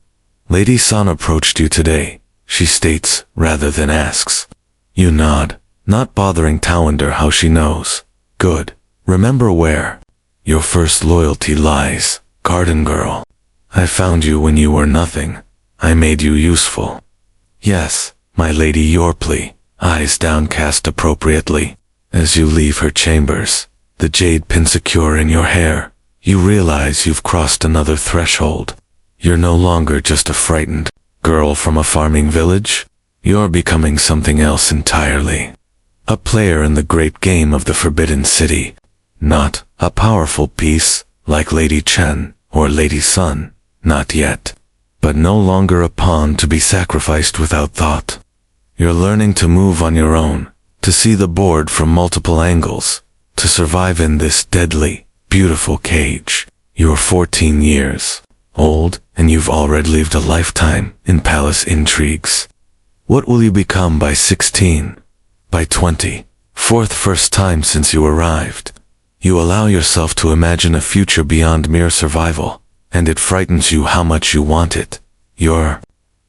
"Lady Sun approached you today," she states rather than asks. You nod, not bothering to wonder how she knows. "Good. Remember where your first loyalty lies, garden girl. I found you when you were nothing. I made you useful." "Yes, my Lady Yorpley," eyes downcast appropriately. As you leave her chambers, the jade pin secure in your hair, you realize you've crossed another threshold. You're no longer just a frightened girl from a farming village. You're becoming something else entirely. A player in the great game of the Forbidden City. Not a powerful piece, like Lady Chen or Lady Sun, not yet, but no longer a pawn to be sacrificed without thought. You're learning to move on your own, to see the board from multiple angles, to survive in this deadly, beautiful cage. You're 14 years old, and you've already lived a lifetime in palace intrigues. What will you become by 16? By 20? First time since you arrived. You allow yourself to imagine a future beyond mere survival, and it frightens you how much you want it. You're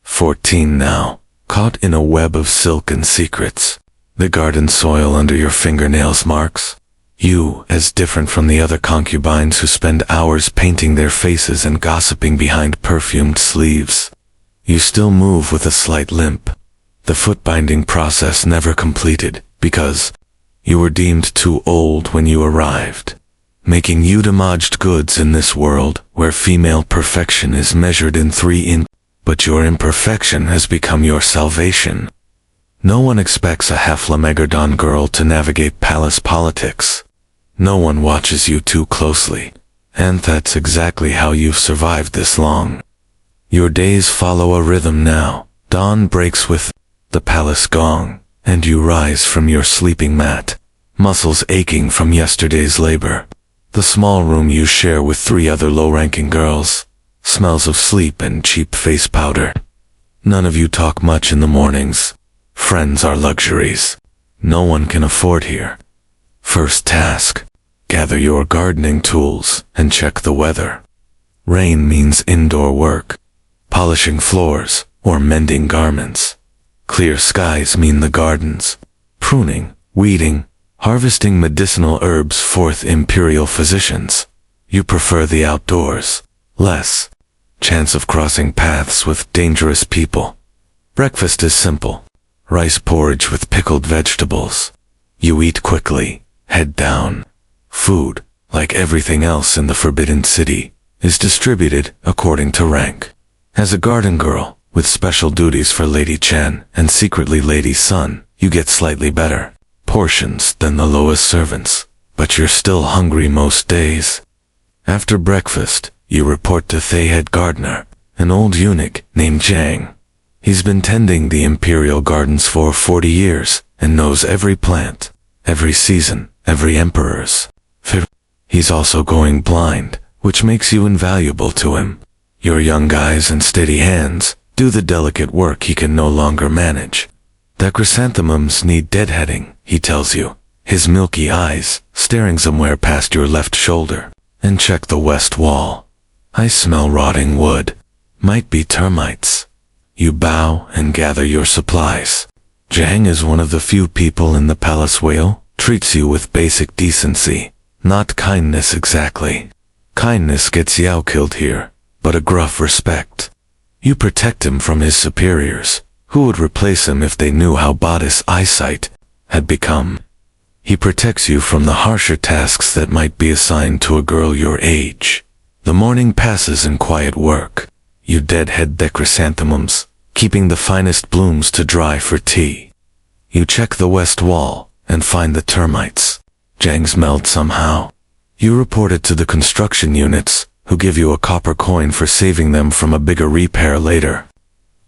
14 now, caught in a web of silk and secrets. The garden soil under your fingernails marks you as different from the other concubines who spend hours painting their faces and gossiping behind perfumed sleeves. You still move with a slight limp. The foot-binding process never completed, because you were deemed too old when you arrived, making you damaged goods in this world where female perfection is measured in 3 inches, but your imperfection has become your salvation. No one expects a Haflamegadon girl to navigate palace politics. No one watches you too closely. And that's exactly how you've survived this long. Your days follow a rhythm now. Dawn breaks with the palace gong, and you rise from your sleeping mat, muscles aching from yesterday's labor. The small room you share with 3 other low-ranking girls smells of sleep and cheap face powder. None of you talk much in the mornings. Friends are luxuries no one can afford here. First task: gather your gardening tools and check the weather. Rain means indoor work, polishing floors or mending garments. Clear skies mean the gardens, pruning, weeding, harvesting medicinal herbs. Fourth, imperial physicians. You prefer the outdoors. Less chance of crossing paths with dangerous people. Breakfast is simple: rice porridge with pickled vegetables. You eat quickly, head down. Food, like everything else in the Forbidden City, is distributed according to rank. As a garden girl, with special duties for Lady Chen and secretly Lady Sun, you get slightly better portions than the lowest servants, but you're still hungry most days. After breakfast, you report to the head gardener, an old eunuch named Zhang. He's been tending the imperial gardens for 40 years and knows every plant, every season, every emperor's. He's also going blind, which makes you invaluable to him. Your young guys and steady hands do the delicate work he can no longer manage. The chrysanthemums need deadheading, he tells you, his milky eyes staring somewhere past your left shoulder. And check the west wall. I smell rotting wood. Might be termites. You bow and gather your supplies. Zhang is one of the few people in the palace whale, treats you with basic decency, not kindness exactly. Kindness gets Yao killed here, but a gruff respect. You protect him from his superiors, who would replace him if they knew how bad his eyesight had become. He protects you from the harsher tasks that might be assigned to a girl your age. The morning passes in quiet work. You deadhead the chrysanthemums, keeping the finest blooms to dry for tea. You check the west wall and find the termites. Zhang's meld somehow. You report it to the construction units, who give you a copper coin for saving them from a bigger repair later.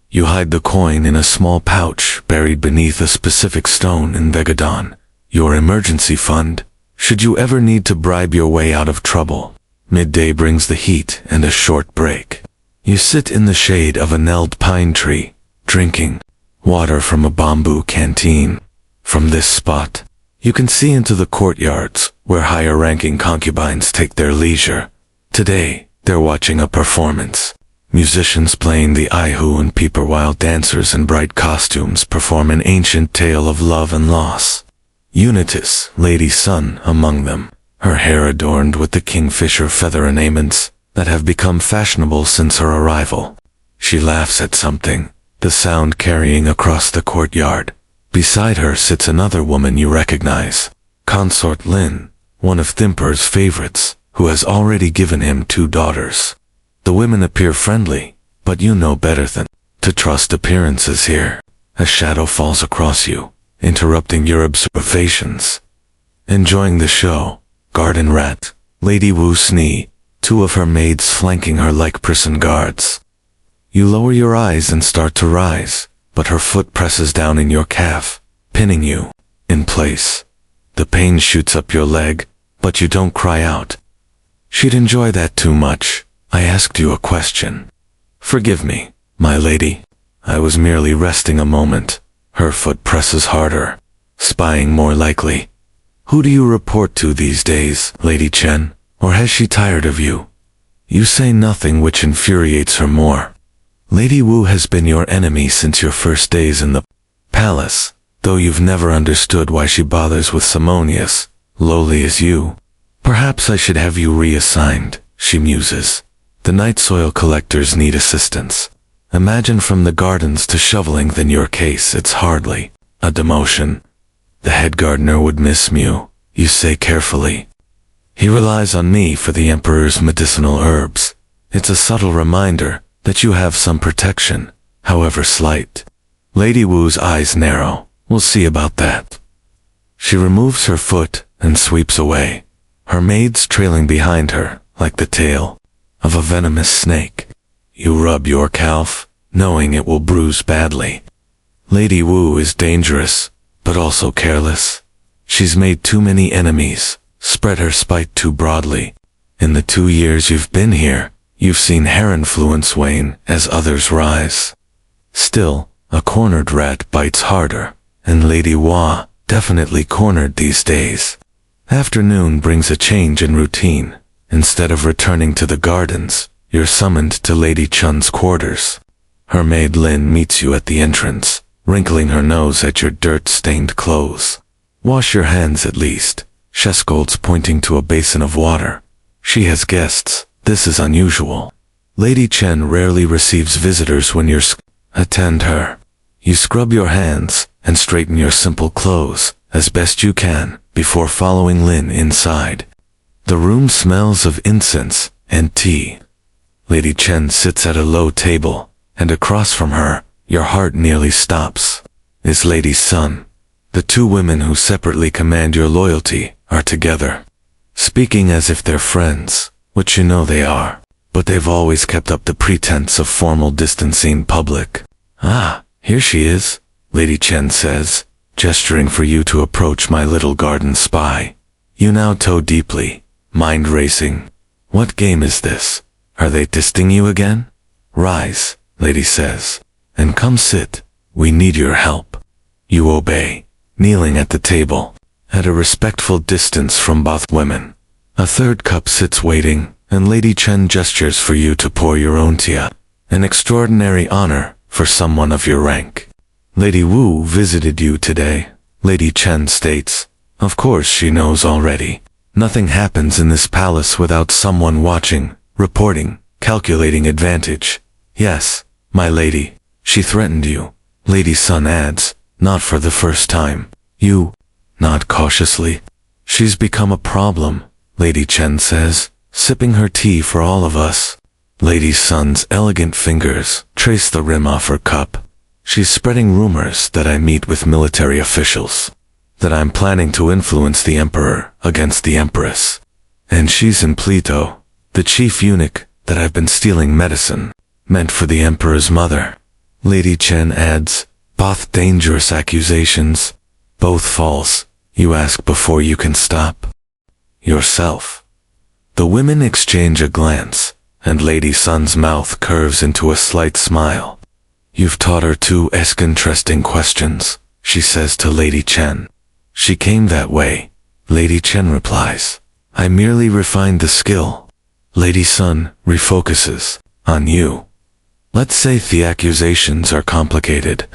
You hide the coin in a small pouch buried beneath a specific stone in Vegadon, your emergency fund, should you ever need to bribe your way out of trouble. Midday brings the heat and a short break. You sit in the shade of a knelled pine tree, drinking water from a bamboo canteen. From this spot, you can see into the courtyards where higher-ranking concubines take their leisure. Today, they're watching a performance. Musicians playing the ihu and peeper while dancers in bright costumes perform an ancient tale of love and loss. Unitas, Lady Sun, among them, her hair adorned with the kingfisher feather ornaments that have become fashionable since her arrival. She laughs at something, the sound carrying across the courtyard. Beside her sits another woman you recognize, Consort Lin, one of Thimper's favorites, who has already given him 2 daughters. The women appear friendly, but you know better than to trust appearances here. A shadow falls across you, interrupting your observations. Enjoying the show, Garden Rat, Lady Wu Sni, 2 of her maids flanking her like prison guards. You lower your eyes and start to rise, but her foot presses down in your calf, pinning you in place. The pain shoots up your leg, but you don't cry out. She'd enjoy that too much. I asked you a question. Forgive me, my lady. I was merely resting a moment. Her foot presses harder, spying more likely. Who do you report to these days, Lady Chen? Or has she tired of you? You say nothing, which infuriates her more. Lady Wu has been your enemy since your first days in the palace, though you've never understood why she bothers with Simonius, lowly as you. Perhaps I should have you reassigned, she muses. The night soil collectors need assistance. Imagine from the gardens to shoveling. In your case, it's hardly a demotion. The head gardener would miss you, you say carefully. He relies on me for the emperor's medicinal herbs. It's a subtle reminder that you have some protection, however slight. Lady Wu's eyes narrow. We'll see about that. She removes her foot and sweeps away, her maids trailing behind her, like the tail of a venomous snake. You rub your calf, knowing it will bruise badly. Lady Wu is dangerous, but also careless. She's made too many enemies, spread her spite too broadly. In the 2 years you've been here, you've seen her influence wane as others rise. Still, a cornered rat bites harder, and Lady Hua definitely cornered these days. Afternoon brings a change in routine. Instead of returning to the gardens, you're summoned to Lady Chun's quarters. Her maid Lin meets you at the entrance, wrinkling her nose at your dirt-stained clothes. Wash your hands at least, she scolds, pointing to a basin of water. She has guests. This is unusual. Lady Chen rarely receives visitors when you're attend her. You scrub your hands and straighten your simple clothes as best you can before following Lin inside. The room smells of incense and tea. Lady Chen sits at a low table, and across from her, your heart nearly stops, is Lady Sun. The two women who separately command your loyalty are together, speaking as if they're friends, which you know they are, but they've always kept up the pretense of formal distancing in public. Ah, here she is, Lady Chen says, gesturing for you to approach my little garden spy. You now toe deeply, mind racing. What game is this? Are they testing you again? Rise, Lady says, and come sit. We need your help. You obey, kneeling at the table, at a respectful distance from both women. A third cup sits waiting, and Lady Chen gestures for you to pour your own tea, an extraordinary honor for someone of your rank. Lady Wu visited you today, Lady Chen states. Of course she knows already. Nothing happens in this palace without someone watching, reporting, calculating advantage. Yes, my lady, she threatened you, Lady Sun adds, not for the first time. You nod cautiously. She's become a problem, Lady Chen says, sipping her tea for all of us. Lady Sun's elegant fingers trace the rim off her cup. She's spreading rumors that I meet with military officials, that I'm planning to influence the emperor against the empress. And she's in Pleto, the chief eunuch, that I've been stealing medicine, meant for the emperor's mother. Lady Chen adds, both dangerous accusations, both false. You ask before you can stop yourself. The women exchange a glance, and Lady Sun's mouth curves into a slight smile. You've taught her two interesting questions, she says to Lady Chen. She came that way, Lady Chen replies. I merely refined the skill. Lady Sun refocuses on you. Let's say the accusations are complicated.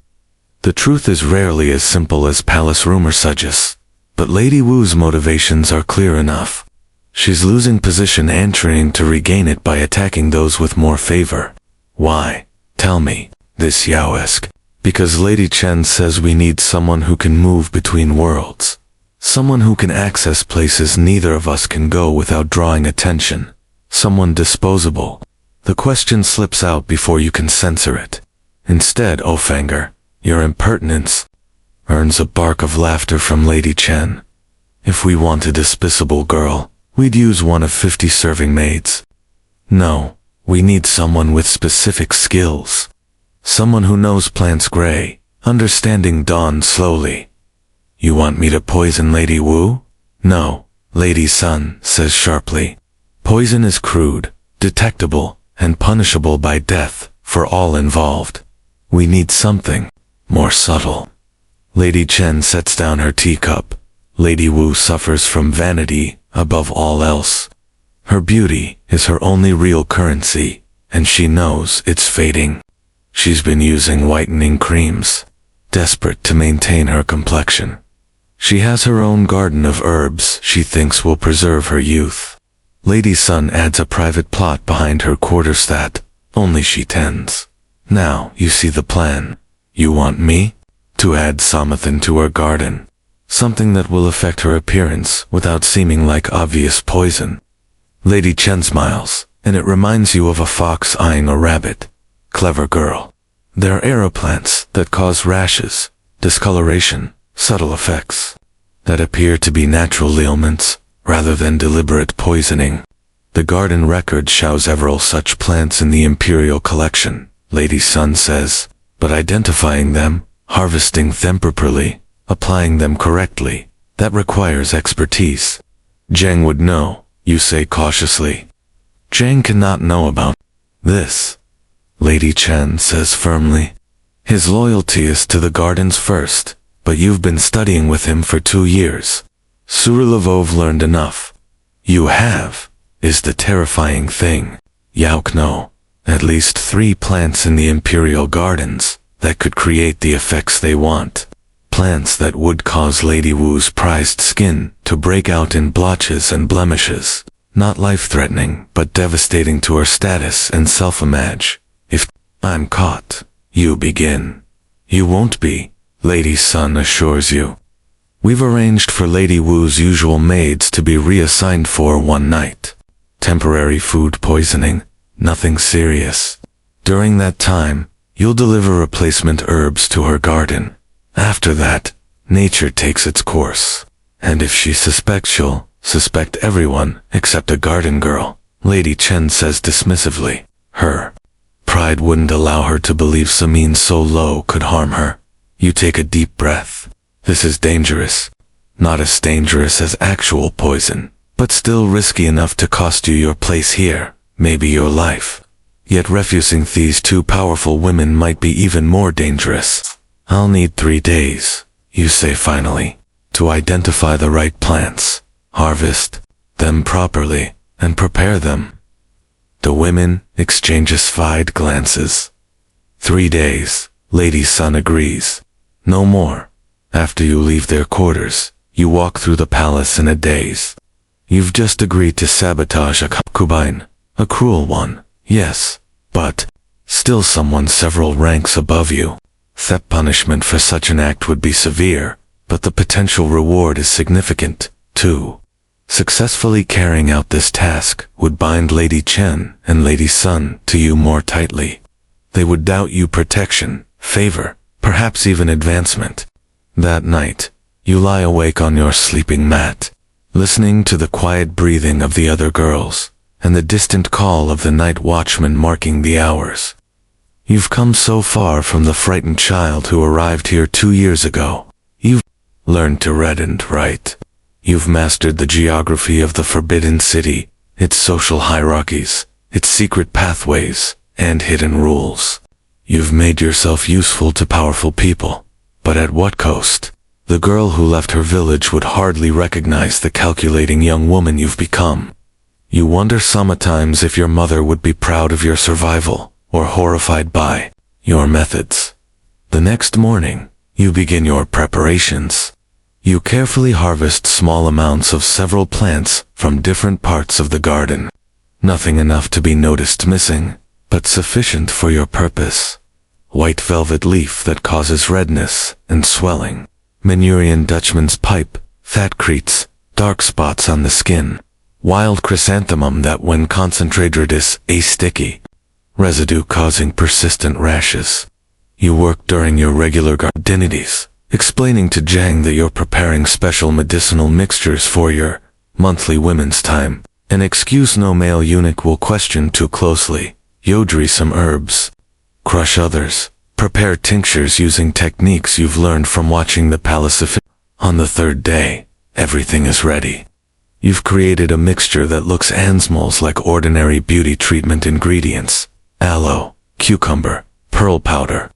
The truth is rarely as simple as palace rumor suggests, but Lady Wu's motivations are clear enough. She's losing position and trying to regain it by attacking those with more favor. Why? Tell me, this Yao-esque. Because Lady Chen says we need someone who can move between worlds. Someone who can access places neither of us can go without drawing attention. Someone disposable. The question slips out before you can censor it. Instead, Ofanger, your impertinence earns a bark of laughter from Lady Chen. If we want a despicable girl, we'd use one of 50 serving maids. No, we need someone with specific skills. Someone who knows plants gray, understanding dawn slowly. You want me to poison Lady Wu? No, Lady Sun says sharply. Poison is crude, detectable, and punishable by death for all involved. We need something more subtle. Lady Chen sets down her teacup. Lady Wu suffers from vanity above all else. Her beauty is her only real currency, and she knows it's fading. She's been using whitening creams, desperate to maintain her complexion. She has her own garden of herbs she thinks will preserve her youth. Lady Sun adds a private plot behind her quarters that only she tends. Now you see the plan. You want me to add something to her garden, something that will affect her appearance without seeming like obvious poison. Lady Chen smiles, and it reminds you of a fox eyeing a rabbit. Clever girl. There are aeroplants that cause rashes, discoloration, subtle effects that appear to be natural ailments rather than deliberate poisoning. The garden record shows several such plants in the Imperial collection, Lady Sun says, but identifying them, harvesting them properly, applying them correctly, that requires expertise. Zhang would know, you say cautiously. Zhang cannot know about this, Lady Chen says firmly. His loyalty is to the gardens first, but you've been studying with him for 2 years. Surilevov learned enough. You have, is the terrifying thing. Yauk know, at least 3 plants in the Imperial Gardens that could create the effects they want. Plants that would cause Lady Wu's prized skin to break out in blotches and blemishes. Not life-threatening, but devastating to her status and self-image. If I'm caught, you begin. You won't be, Lady Sun assures you. We've arranged for Lady Wu's usual maids to be reassigned for 1 night. Temporary food poisoning, nothing serious. During that time, you'll deliver replacement herbs to her garden. After that, nature takes its course. And if she suspects, she'll suspect everyone except a garden girl, Lady Chen says dismissively. Her pride wouldn't allow her to believe Samin so low could harm her. You take a deep breath. This is dangerous. Not as dangerous as actual poison, but still risky enough to cost you your place here, maybe your life. Yet refusing these 2 powerful women might be even more dangerous. I'll need 3 days, you say finally, to identify the right plants, harvest them properly, and prepare them. The women exchange satisfied glances. 3 days, Lady Sun agrees. No more. After you leave their quarters, you walk through the palace in a daze. You've just agreed to sabotage a concubine, a cruel one, yes, but still someone several ranks above you. That punishment for such an act would be severe, but the potential reward is significant, too. Successfully carrying out this task would bind Lady Chen and Lady Sun to you more tightly. They would doubt you protection, favor, perhaps even advancement. That night, you lie awake on your sleeping mat, listening to the quiet breathing of the other girls, and the distant call of the night watchman marking the hours. You've come so far from the frightened child who arrived here 2 years ago. You've learned to read and write. You've mastered the geography of the Forbidden City, its social hierarchies, its secret pathways, and hidden rules. You've made yourself useful to powerful people. But at what cost? The girl who left her village would hardly recognize the calculating young woman you've become. You wonder sometimes if your mother would be proud of your survival, or horrified by your methods. The next morning, you begin your preparations. You carefully harvest small amounts of several plants from different parts of the garden. Nothing enough to be noticed missing, but sufficient for your purpose. White velvet leaf that causes redness and swelling. Manurian Dutchman's pipe, fat cretes, dark spots on the skin. Wild chrysanthemum that when concentrated is sticky. Residue causing persistent rashes. You work during your regular gardenities, explaining to Zhang that you're preparing special medicinal mixtures for your monthly women's time. An excuse no male eunuch will question too closely. Yodri some herbs. Crush others. Prepare tinctures using techniques you've learned from watching the palace of. On the 3rd day, everything is ready. You've created a mixture that looks and smells like ordinary beauty treatment ingredients. Aloe, cucumber, pearl powder.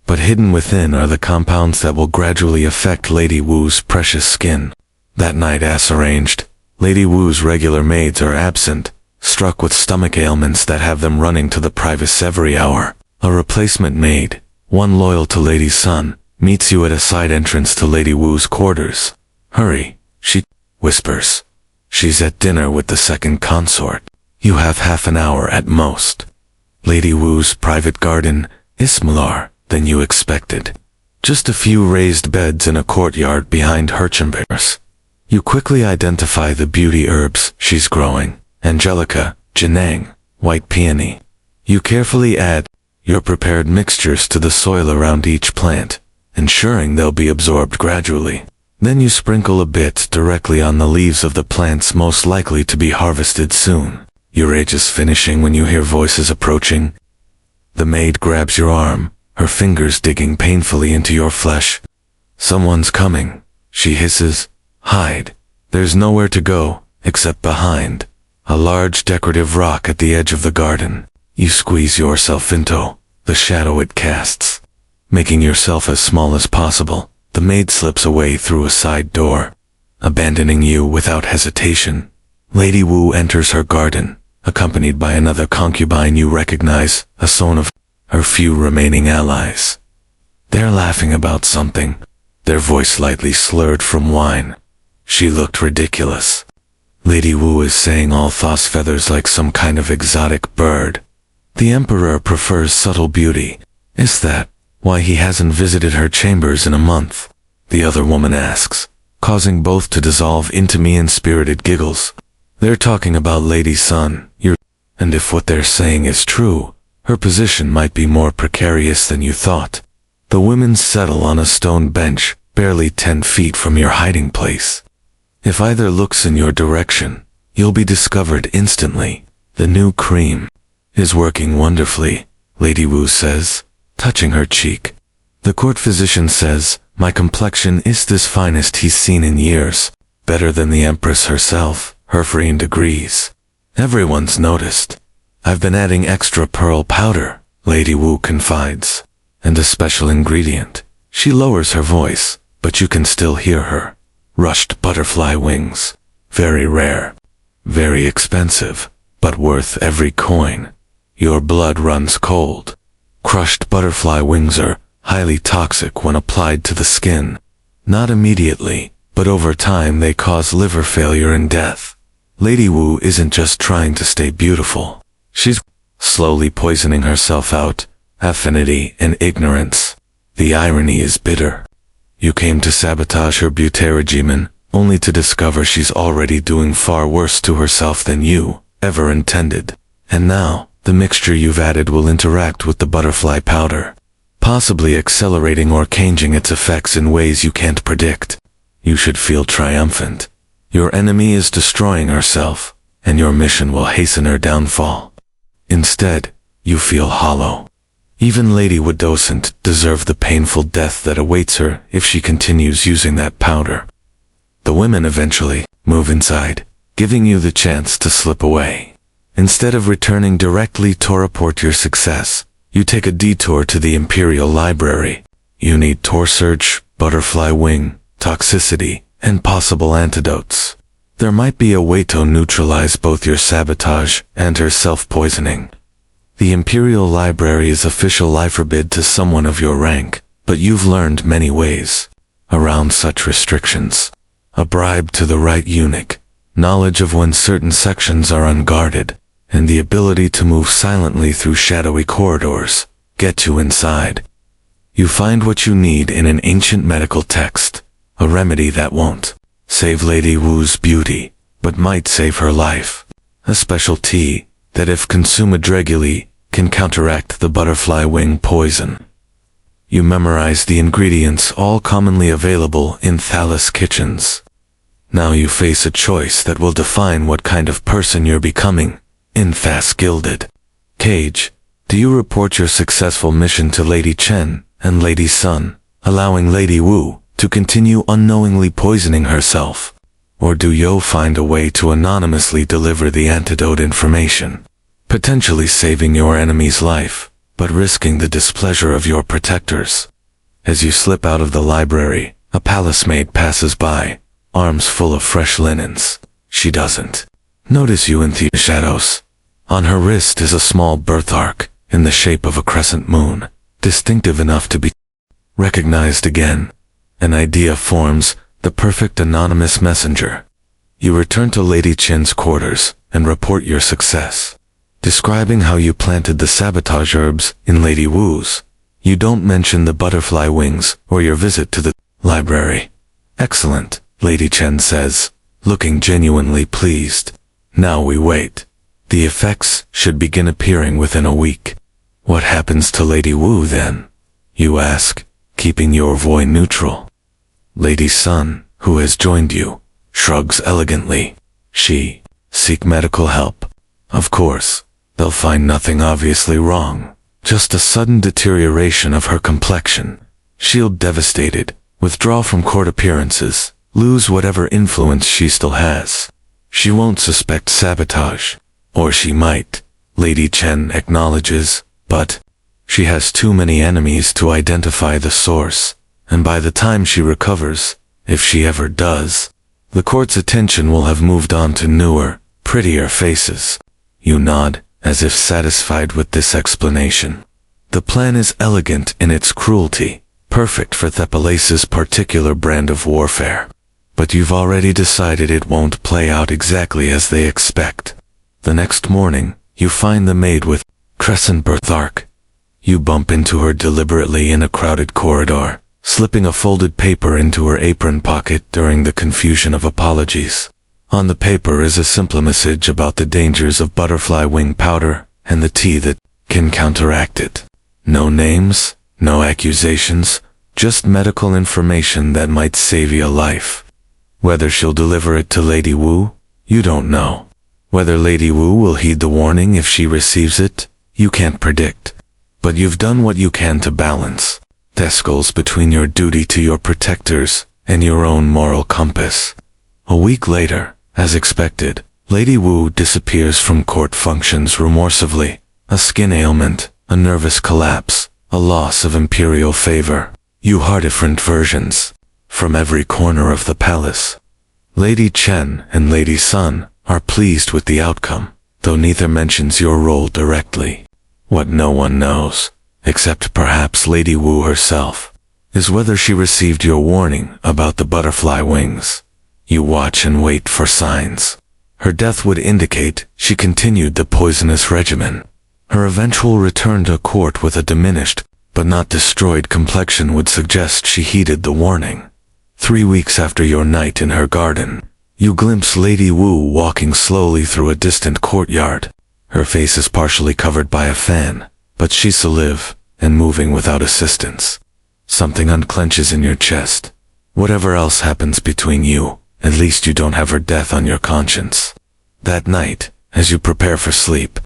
But hidden within are the compounds that will gradually affect Lady Wu's precious skin. That night as arranged, Lady Wu's regular maids are absent, struck with stomach ailments that have them running to the privacy every hour. A replacement maid, one loyal to Lady Sun, meets you at a side entrance to Lady Wu's quarters. Hurry, she whispers. She's at dinner with the second consort. You have half an hour at most. Lady Wu's private garden is smaller than you expected. Just a few raised beds in a courtyard behind her chambers. You quickly identify the beauty herbs she's growing. Angelica, Janang, white peony. You carefully add your prepared mixtures to the soil around each plant, ensuring they'll be absorbed gradually. Then you sprinkle a bit directly on the leaves of the plants most likely to be harvested soon. Your age is finishing when you hear voices approaching. The maid grabs your arm, her fingers digging painfully into your flesh. Someone's coming, she hisses. Hide. There's nowhere to go, except behind. A large decorative rock at the edge of the garden. You squeeze yourself into the shadow it casts. Making yourself as small as possible, the maid slips away through a side door, abandoning you without hesitation. Lady Wu enters her garden, accompanied by another concubine you recognize, a son of her few remaining allies. They're laughing about something, their voice slightly slurred from wine. She looked ridiculous. Lady Wu is saying all false feathers like some kind of exotic bird. The emperor prefers subtle beauty. Is that why he hasn't visited her chambers in a month? The other woman asks, causing both to dissolve into mean-spirited giggles. They're talking about Lady Sun, and if what they're saying is true, her position might be more precarious than you thought. The women settle on a stone bench, barely 10 feet from your hiding place. If either looks in your direction, you'll be discovered instantly. The new cream is working wonderfully, Lady Wu says, touching her cheek. The court physician says, my complexion is the finest he's seen in years, better than the Empress herself, her friend agrees. Everyone's noticed. I've been adding extra pearl powder, Lady Wu confides, and a special ingredient. She lowers her voice, but you can still hear her. Rushed butterfly wings. Very rare. Very expensive, but worth every coin. Your blood runs cold. Crushed butterfly wings are highly toxic when applied to the skin. Not immediately, but over time they cause liver failure and death. Lady Wu isn't just trying to stay beautiful. She's slowly poisoning herself out. Affinity and ignorance. The irony is bitter. You came to sabotage her beauty regimen, only to discover she's already doing far worse to herself than you ever intended. And now, the mixture you've added will interact with the butterfly powder, possibly accelerating or changing its effects in ways you can't predict. You should feel triumphant. Your enemy is destroying herself, and your mission will hasten her downfall. Instead, you feel hollow. Even Lady Wu doesn't deserve the painful death that awaits her if she continues using that powder. The women eventually move inside, giving you the chance to slip away. Instead of returning directly to report your success, you take a detour to the Imperial Library. You need torsurge, butterfly wing, toxicity, and possible antidotes. There might be a way to neutralize both your sabotage and her self-poisoning. The Imperial Library is official life forbid to someone of your rank, but you've learned many ways around such restrictions. A bribe to the right eunuch, knowledge of when certain sections are unguarded, and the ability to move silently through shadowy corridors get you inside. You find what you need in an ancient medical text, a remedy that won't save Lady Wu's beauty, but might save her life. A special tea that if consumed regularly can counteract the butterfly wing poison. You memorize the ingredients all commonly available in Thalys kitchens. Now you face a choice that will define what kind of person you're becoming. In Fast Gilded Cage, do you report your successful mission to Lady Chen and Lady Sun, allowing Lady Wu to continue unknowingly poisoning herself? Or do you find a way to anonymously deliver the antidote information, potentially saving your enemy's life, but risking the displeasure of your protectors? As you slip out of the library, a palace maid passes by, arms full of fresh linens. She doesn't notice you in the shadows. On her wrist is a small birthmark in the shape of a crescent moon, distinctive enough to be recognized again. An idea forms, the perfect anonymous messenger. You return to Lady Chen's quarters and report your success, describing how you planted the sabotage herbs in Lady Wu's. You don't mention the butterfly wings or your visit to the library. Excellent, Lady Chen says, looking genuinely pleased. Now we wait. The effects should begin appearing within a week. What happens to Lady Wu then? You ask, keeping your voice neutral. Lady Sun, who has joined you, shrugs elegantly. She seek medical help. Of course, they'll find nothing obviously wrong, just a sudden deterioration of her complexion. She'll devastated, withdraw from court appearances, lose whatever influence she still has. She won't suspect sabotage, or she might, Lady Chen acknowledges, but she has too many enemies to identify the source, and by the time she recovers, if she ever does, the court's attention will have moved on to newer, prettier faces. You nod, as if satisfied with this explanation. The plan is elegant in its cruelty, perfect for Thepalace's particular brand of warfare. But you've already decided it won't play out exactly as they expect. The next morning, you find the maid with crescent birthmark. You bump into her deliberately in a crowded corridor, slipping a folded paper into her apron pocket during the confusion of apologies. On the paper is a simple message about the dangers of butterfly wing powder and the tea that can counteract it. No names, no accusations, just medical information that might save you a life. Whether she'll deliver it to Lady Wu, you don't know. Whether Lady Wu will heed the warning if she receives it, you can't predict. But you've done what you can to balance the scales between your duty to your protectors and your own moral compass. A week later, as expected, Lady Wu disappears from court functions remorsefully. A skin ailment, a nervous collapse, a loss of imperial favor. You hear different versions from every corner of the palace. Lady Chen and Lady Sun are pleased with the outcome, though neither mentions your role directly. What no one knows, except perhaps Lady Wu herself, is whether she received your warning about the butterfly wings. You watch and wait for signs. Her death would indicate she continued the poisonous regimen. Her eventual return to court with a diminished, but not destroyed complexion would suggest she heeded the warning. 3 weeks after your night in her garden, you glimpse Lady Wu walking slowly through a distant courtyard. Her face is partially covered by a fan, but she's alive and moving without assistance. Something unclenches in your chest. Whatever else happens between you, at least you don't have her death on your conscience. That night, as you prepare for sleep,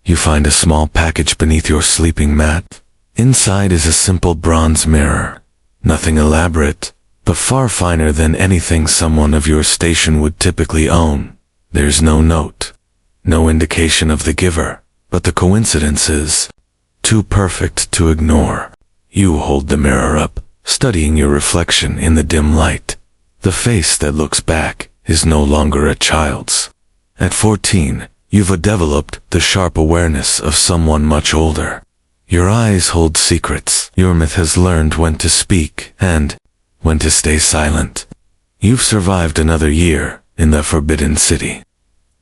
you find a small package beneath your sleeping mat. Inside is a simple bronze mirror. Nothing elaborate, but far finer than anything someone of your station would typically own. There's no note, no indication of the giver, but the coincidence is too perfect to ignore. You hold the mirror up, studying your reflection in the dim light. The face that looks back is no longer a child's. At 14, you've developed the sharp awareness of someone much older. Your eyes hold secrets. Your myth has learned when to speak and when to stay silent. You've survived another year in the Forbidden City.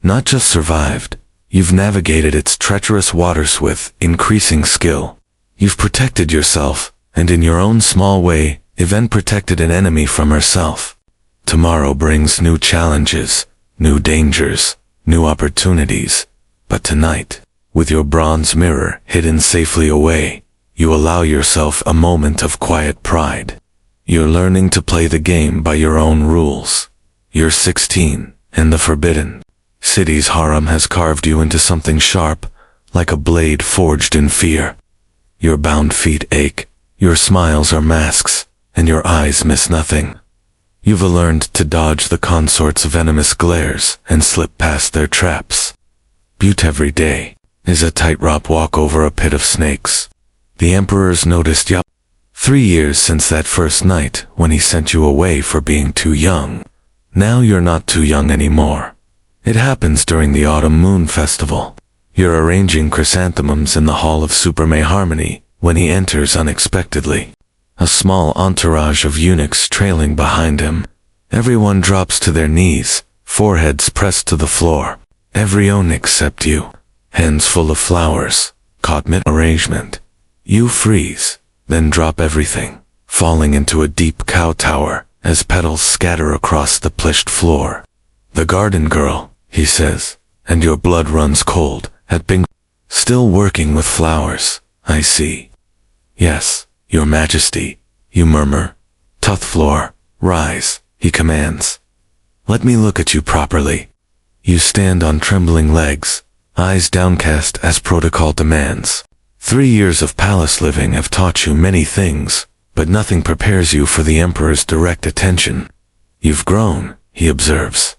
Not just survived, you've navigated its treacherous waters with increasing skill. You've protected yourself, and in your own small way, even protected an enemy from herself. Tomorrow brings new challenges, new dangers, new opportunities. But tonight, with your bronze mirror hidden safely away, you allow yourself a moment of quiet pride. You're learning to play the game by your own rules. You're 16, and the Forbidden City's harem has carved you into something sharp, like a blade forged in fear. Your bound feet ache, your smiles are masks, and your eyes miss nothing. You've learned to dodge the consort's venomous glares and slip past their traps. But every day is a tightrope walk over a pit of snakes. The Emperor's noticed you. 3 years since that first night when he sent you away for being too young. Now you're not too young anymore. It happens during the Autumn Moon Festival. You're arranging chrysanthemums in the Hall of Supreme Harmony when he enters unexpectedly. A small entourage of eunuchs trailing behind him. Everyone drops to their knees, foreheads pressed to the floor. Everyone except you. Hands full of flowers, caught mid-arrangement. You freeze, then drop everything, falling into a deep cow tower as petals scatter across the plished floor. The garden girl, he says, and your blood runs cold, had been still working with flowers, I see. Yes, your majesty, you murmur. Floor, rise, he commands. Let me look at you properly. You stand on trembling legs, eyes downcast as protocol demands. 3 years of palace living have taught you many things, but nothing prepares you for the emperor's direct attention. You've grown, he observes.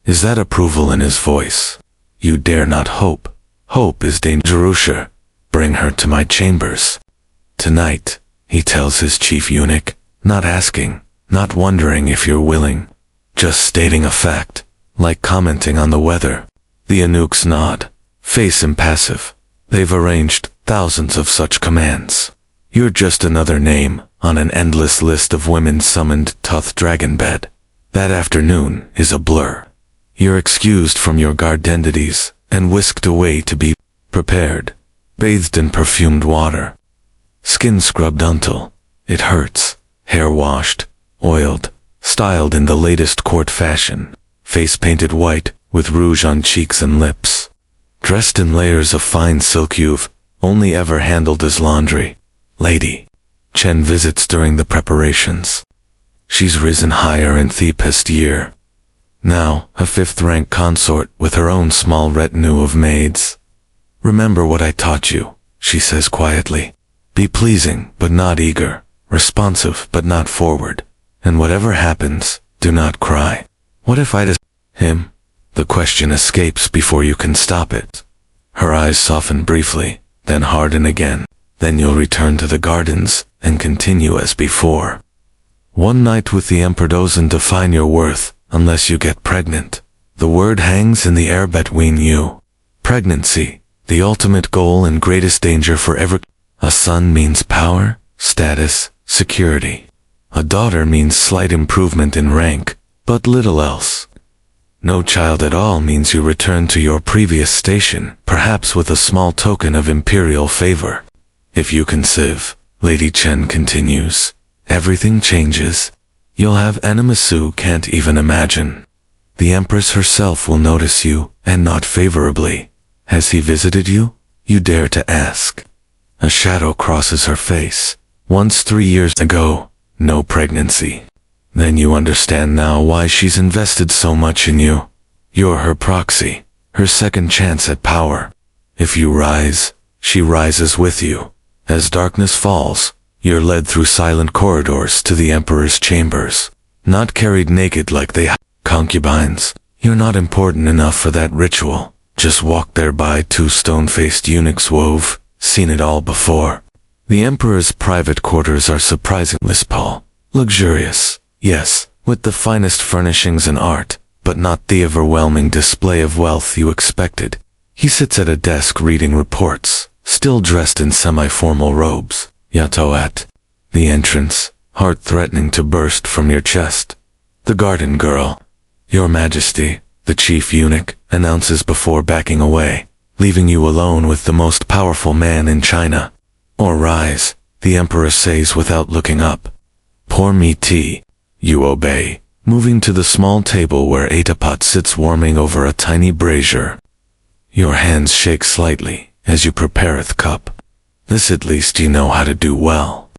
Is that approval in his voice? You dare not hope. Hope is dangerous. Bring her to my chambers. Tonight, he tells his chief eunuch, not asking, not wondering if you're willing, just stating a fact, like commenting on the weather. The eunuchs nod, face impassive. They've arranged thousands of such commands. You're just another name on an endless list of women summoned to the dragon bed. That afternoon is a blur. You're excused from your garden duties and whisked away to be prepared, bathed in perfumed water. Skin scrubbed until it hurts, hair washed, oiled, styled in the latest court fashion, face painted white with rouge on cheeks and lips. Dressed in layers of fine silk you've only ever handled as laundry. Lady Chen visits during the preparations. She's risen higher in the past year. Now, a 5th-rank consort with her own small retinue of maids. Remember what I taught you, she says quietly. Be pleasing, but not eager, responsive, but not forward. And whatever happens, do not cry. What if I him? The question escapes before you can stop it. Her eyes soften briefly, then harden again. Then you'll return to the gardens and continue as before. One night with the emperor doesn't define your worth unless you get pregnant. The word hangs in the air between you. Pregnancy, the ultimate goal and greatest danger for ever. A son means power, status, security. A daughter means slight improvement in rank, but little else. No child at all means you return to your previous station, perhaps with a small token of imperial favor. If you conceive, Lady Chen continues, everything changes. You'll have enemies you can't even imagine. The Empress herself will notice you, and not favorably. Has he visited you? You dare to ask. A shadow crosses her face. Once 3 years ago, no pregnancy. Then you understand now why she's invested so much in you. You're her proxy, her second chance at power. If you rise, she rises with you. As darkness falls, you're led through silent corridors to the emperor's chambers. Not carried naked like they concubines. You're not important enough for that ritual. Just walk there by 2 stone-faced eunuchs wove, seen it all before. The emperor's private quarters are surprisingly small. Luxurious, yes, with the finest furnishings and art, but not the overwhelming display of wealth you expected. He sits at a desk reading reports, still dressed in semi-formal robes. Yato at the entrance, heart threatening to burst from your chest. The garden girl. Your Majesty, the chief eunuch, announces before backing away, leaving you alone with the most powerful man in China. Or rise, the emperor says without looking up. Pour me tea. You obey, moving to the small table where Atapat sits warming over a tiny brazier. Your hands shake slightly as you prepare the cup. This at least you know how to do well.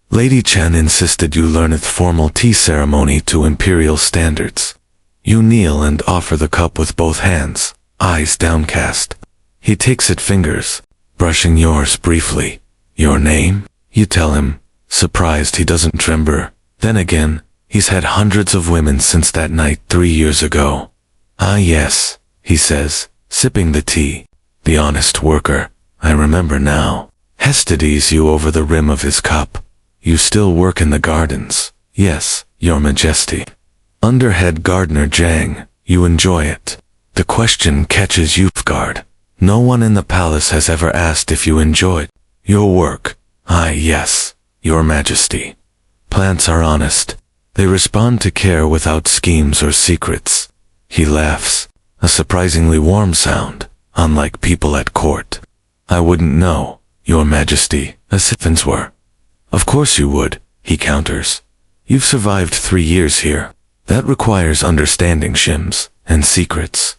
Lady Chen insisted you learn the formal tea ceremony to imperial standards. You kneel and offer the cup with both hands, eyes downcast. He takes it fingers, brushing yours briefly. Your name? You tell him, surprised he doesn't tremble. Then again, he's had hundreds of women since that night 3 years ago. Ah yes, he says, sipping the tea. The honest worker, I remember now. Hestides you over the rim of his cup. You still work in the gardens. Yes, Your Majesty. Under head gardener Zhang, you enjoy it. The question catches you off guard. No one in the palace has ever asked if you enjoyed your work. Ah yes, Your Majesty. Plants are honest. They respond to care without schemes or secrets. He laughs, a surprisingly warm sound, unlike people at court. I wouldn't know, Your Majesty, as infants were. Of course you would, he counters. You've survived 3 years here. That requires understanding shims and secrets.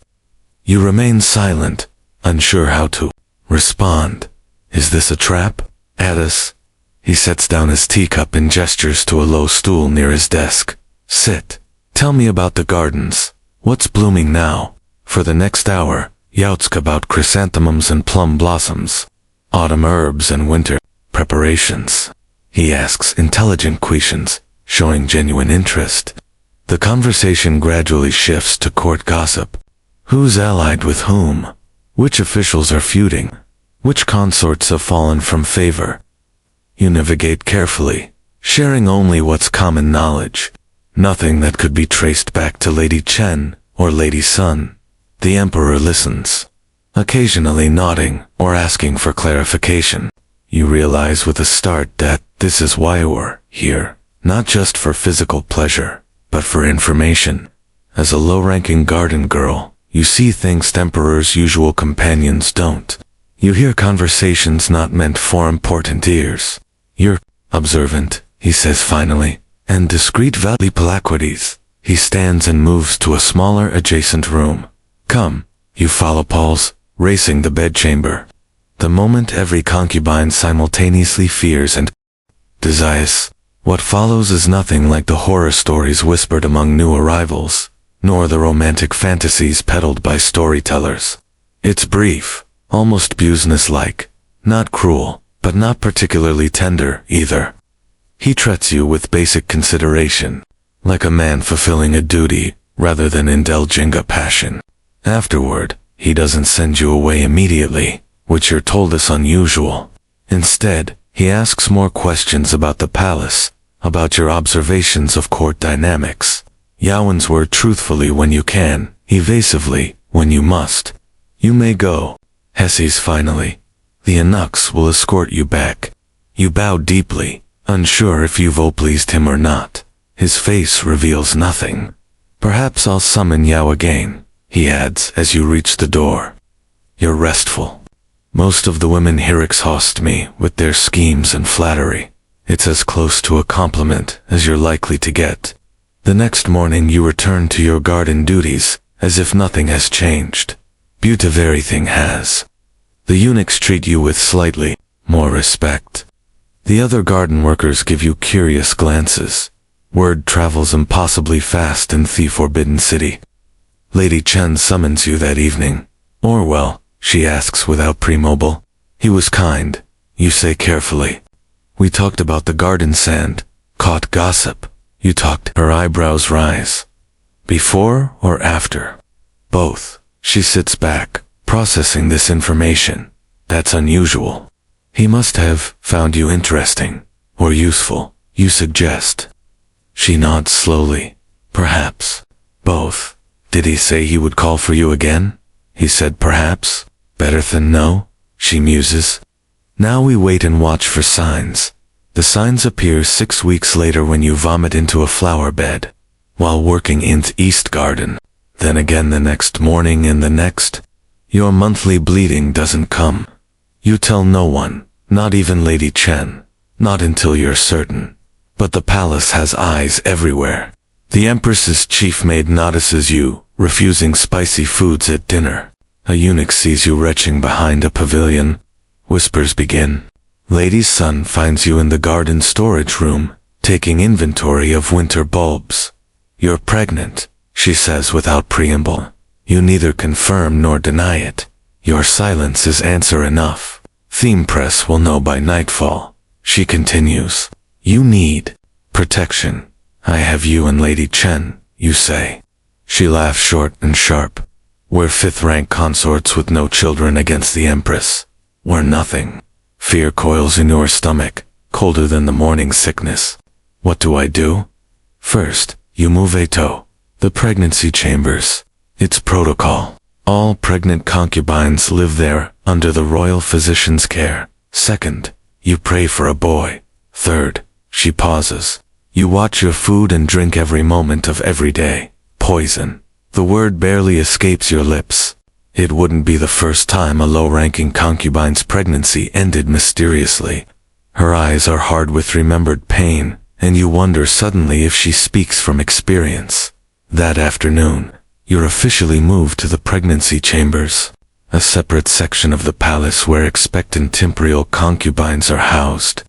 You remain silent, unsure how to respond. Is this a trap? Addis. He sets down his teacup and gestures to a low stool near his desk. Sit. Tell me about the gardens. What's blooming now? For the next hour, Yautsk about chrysanthemums and plum blossoms, autumn herbs and winter preparations. He asks intelligent questions, showing genuine interest. The conversation gradually shifts to court gossip. Who's allied with whom? Which officials are feuding? Which consorts have fallen from favor? You navigate carefully, sharing only what's common knowledge, nothing that could be traced back to Lady Chen or Lady Sun. The Emperor listens, occasionally nodding or asking for clarification. You realize with a start that this is why you're here, not just for physical pleasure, but for information. As a low-ranking garden girl, you see things the Emperor's usual companions don't. You hear conversations not meant for important ears. You're observant, he says finally, and discreet valley plaquities. He stands and moves to a smaller adjacent room. Come, you follow Paul's, racing the bedchamber. The moment every concubine simultaneously fears and desires. What follows is nothing like the horror stories whispered among new arrivals, nor the romantic fantasies peddled by storytellers. It's brief, almost business-like, not cruel, but not particularly tender either. He treats you with basic consideration, like a man fulfilling a duty rather than indulging a passion. Afterward, he doesn't send you away immediately, which you're told is unusual. Instead, he asks more questions about the palace, about your observations of court dynamics. Yawen's word truthfully when you can, evasively when you must. You may go, Hesse's finally. The eunuchs will escort you back. You bow deeply, unsure if you've pleased him or not. His face reveals nothing. Perhaps I'll summon Yao again, he adds as you reach the door. You're restful. Most of the women here exhaust me with their schemes and flattery. It's as close to a compliment as you're likely to get. The next morning you return to your garden duties, as if nothing has changed. Beauty of everything has. The eunuchs treat you with slightly more respect. The other garden workers give you curious glances. Word travels impossibly fast in the forbidden city. Lady Chen summons you that evening. Orwell, she asks without premobile. He was kind, you say carefully. We talked about the garden sand, caught gossip. You talked. Her eyebrows rise. Before or after? Both. She sits back, processing this information. That's unusual. He must have found you interesting, or useful, you suggest. She nods slowly. Perhaps. Both. Did he say he would call for you again? He said perhaps. Better than no, she muses. Now we wait and watch for signs. The signs appear 6 weeks later when you vomit into a flower bed, while working in the East Garden. Then again the next morning and the next. Your monthly bleeding doesn't come. You tell no one, not even Lady Chen, not until you're certain. But the palace has eyes everywhere. The Empress's chief maid notices you, refusing spicy foods at dinner. A eunuch sees you retching behind a pavilion. Whispers begin. Lady's son finds you in the garden storage room, taking inventory of winter bulbs. You're pregnant, she says without preamble. You neither confirm nor deny it. Your silence is answer enough. Theme press will know by nightfall. She continues. You need protection. I have you and Lady Chen, you say. She laughs short and sharp. We're fifth-rank consorts with no children against the Empress. We're nothing. Fear coils in your stomach, colder than the morning sickness. What do? First, you move Ato, the pregnancy chambers. It's protocol. All pregnant concubines live there, under the royal physician's care. Second, you pray for a boy. Third, she pauses. You watch your food and drink every moment of every day. Poison. The word barely escapes your lips. It wouldn't be the first time a low-ranking concubine's pregnancy ended mysteriously. Her eyes are hard with remembered pain, and you wonder suddenly if she speaks from experience. That afternoon, you're officially moved to the pregnancy chambers, a separate section of the palace where expectant imperial concubines are housed.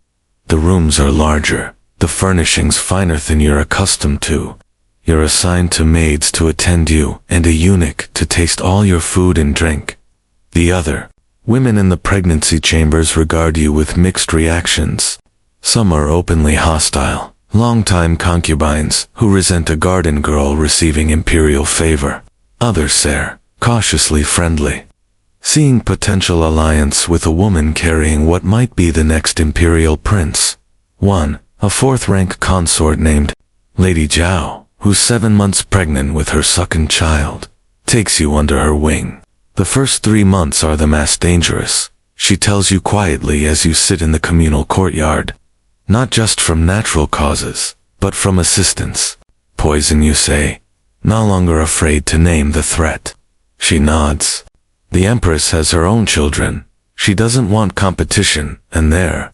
The rooms are larger, the furnishings finer than you're accustomed to. You're assigned to maids to attend you and a eunuch to taste all your food and drink. The other. Women in the pregnancy chambers regard you with mixed reactions. Some are openly hostile, long-time concubines who resent a garden girl receiving imperial favor. Others are cautiously friendly, seeing potential alliance with a woman carrying what might be the next imperial prince. One, a fourth-rank consort named Lady Zhao, who's 7 months pregnant with her second child, takes you under her wing. The first 3 months are the most dangerous, she tells you quietly as you sit in the communal courtyard. Not just from natural causes, but from assistance. Poison, you say, no longer afraid to name the threat. She nods. The Empress has her own children. She doesn't want competition, and there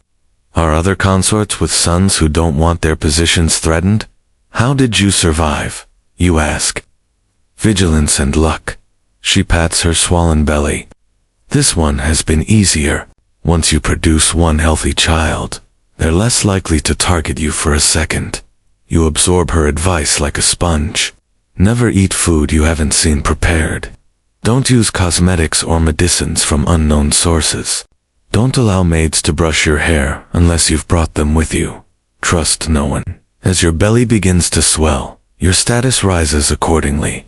are other consorts with sons who don't want their positions threatened. How did you survive? You ask. Vigilance and luck. She pats her swollen belly. This one has been easier. Once you produce one healthy child, they're less likely to target you for a second. You absorb her advice like a sponge. Never eat food you haven't seen prepared. Don't use cosmetics or medicines from unknown sources. Don't allow maids to brush your hair unless you've brought them with you. Trust no one. As your belly begins to swell, your status rises accordingly.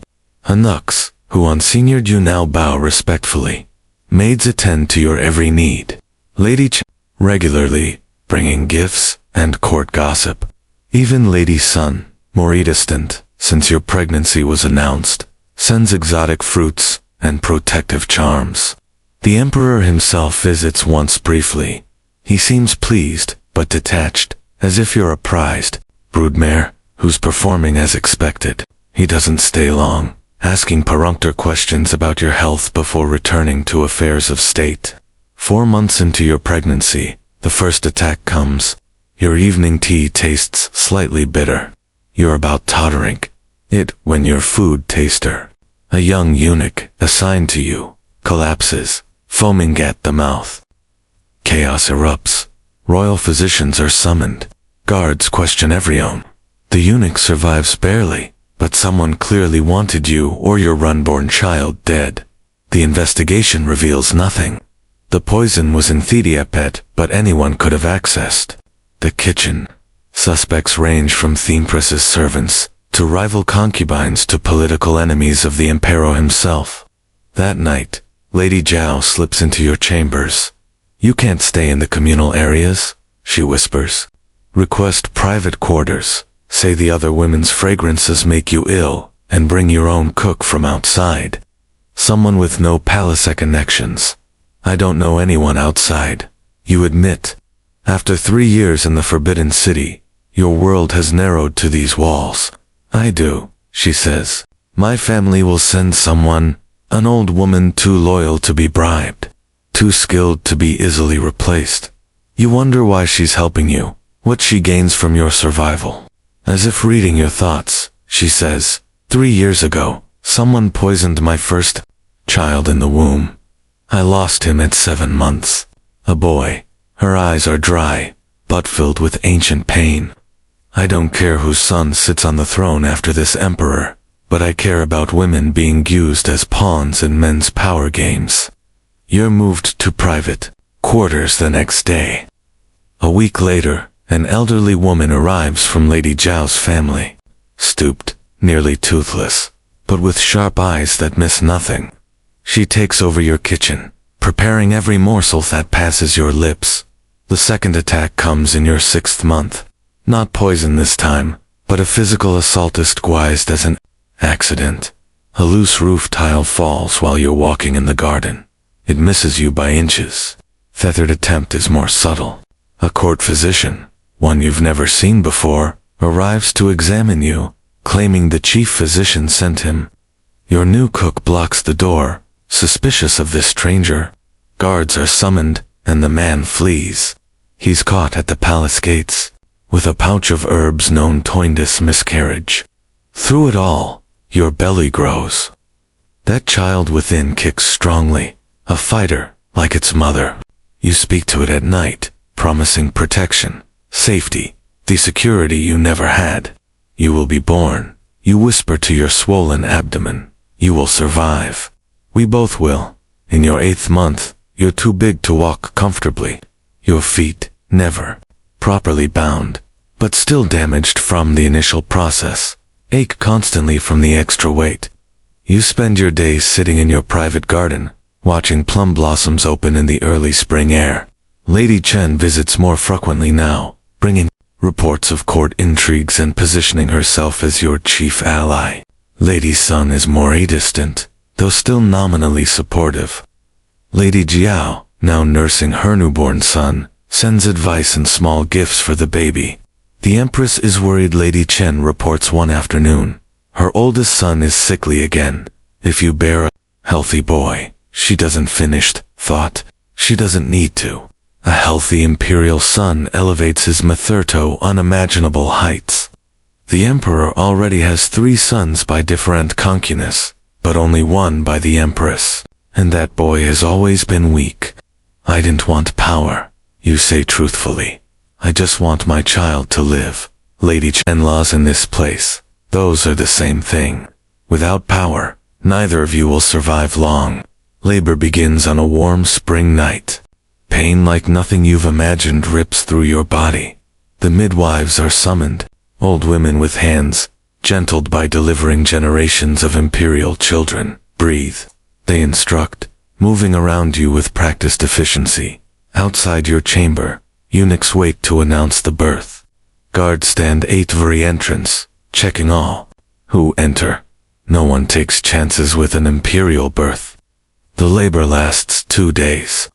Eunuchs, who ensignered you now bow respectfully. Maids attend to your every need. Lady Ch regularly, bringing gifts and court gossip. Even Lady Sun, more distant, since your pregnancy was announced, sends exotic fruits and protective charms. The Emperor himself visits once briefly. He seems pleased, but detached, as if you're a prized broodmare who's performing as expected. He doesn't stay long, asking perfunctory questions about your health before returning to affairs of state. 4 months into your pregnancy, the first attack comes. Your evening tea tastes slightly bitter. You're about tottering it when your food taster, a young eunuch assigned to you, collapses, foaming at the mouth. Chaos erupts. Royal physicians are summoned. Guards question everyone. The eunuch survives barely, but someone clearly wanted you or your unborn child dead. The investigation reveals nothing. The poison was in Thediapet, but anyone could have accessed. The kitchen. Suspects range from Thempress's servants to rival concubines to political enemies of the Emperor himself. That night, Lady Zhao slips into your chambers. You can't stay in the communal areas, she whispers. Request private quarters. Say the other women's fragrances make you ill, and bring your own cook from outside. Someone with no palace connections. I don't know anyone outside. You admit. After 3 years in the Forbidden City, your world has narrowed to these walls. I do, she says. My family will send someone, an old woman too loyal to be bribed, too skilled to be easily replaced. You wonder why she's helping you, what she gains from your survival. As if reading your thoughts, she says, 3 years ago, someone poisoned my first child in the womb. I lost him at 7 months. A boy. Her eyes are dry, but filled with ancient pain. I don't care whose son sits on the throne after this emperor, but I care about women being used as pawns in men's power games. You're moved to private quarters the next day. A week later, an elderly woman arrives from Lady Zhao's family. Stooped, nearly toothless, but with sharp eyes that miss nothing. She takes over your kitchen, preparing every morsel that passes your lips. The second attack comes in your 6th month. Not poison this time, but a physical assault disguised as an accident. A loose roof tile falls while you're walking in the garden. It misses you by inches. Feathered attempt is more subtle. A court physician, one you've never seen before, arrives to examine you, claiming the chief physician sent him. Your new cook blocks the door, suspicious of this stranger. Guards are summoned, and the man flees. He's caught at the palace gates, with a pouch of herbs known to miscarriage. Through it all, your belly grows. That child within kicks strongly, a fighter, like its mother. You speak to it at night, promising protection, safety, the security you never had. You will be born. You whisper to your swollen abdomen. You will survive. We both will. In your 8th month, you're too big to walk comfortably. Your feet, never properly bound, but still damaged from the initial process, ache constantly from the extra weight. You spend your days sitting in your private garden, watching plum blossoms open in the early spring air. Lady Chen visits more frequently now, bringing reports of court intrigues and positioning herself as your chief ally. Lady Sun is more distant, though still nominally supportive. Lady Jiao, now nursing her newborn son, sends advice and small gifts for the baby. The Empress is worried. Lady Chen reports one afternoon. Her oldest son is sickly again. If you bear a healthy boy, she doesn't finished, thought. She doesn't need to. A healthy imperial son elevates his mother to unimaginable heights. The emperor already has 3 sons by different concubines, but only one by the empress, and that boy has always been weak. I didn't want power, you say truthfully. I just want my child to live. Lady Chen laws in this place, those are the same thing. Without power, neither of you will survive long. Labor begins on a warm spring night. Pain like nothing you've imagined rips through your body. The midwives are summoned, old women with hands, gentled by delivering generations of imperial children. Breathe. They instruct, moving around you with practiced efficiency. Outside your chamber, eunuchs wait to announce the birth. Guards stand at every entrance, checking all who enter. No one takes chances with an imperial birth. The labor lasts 2 days.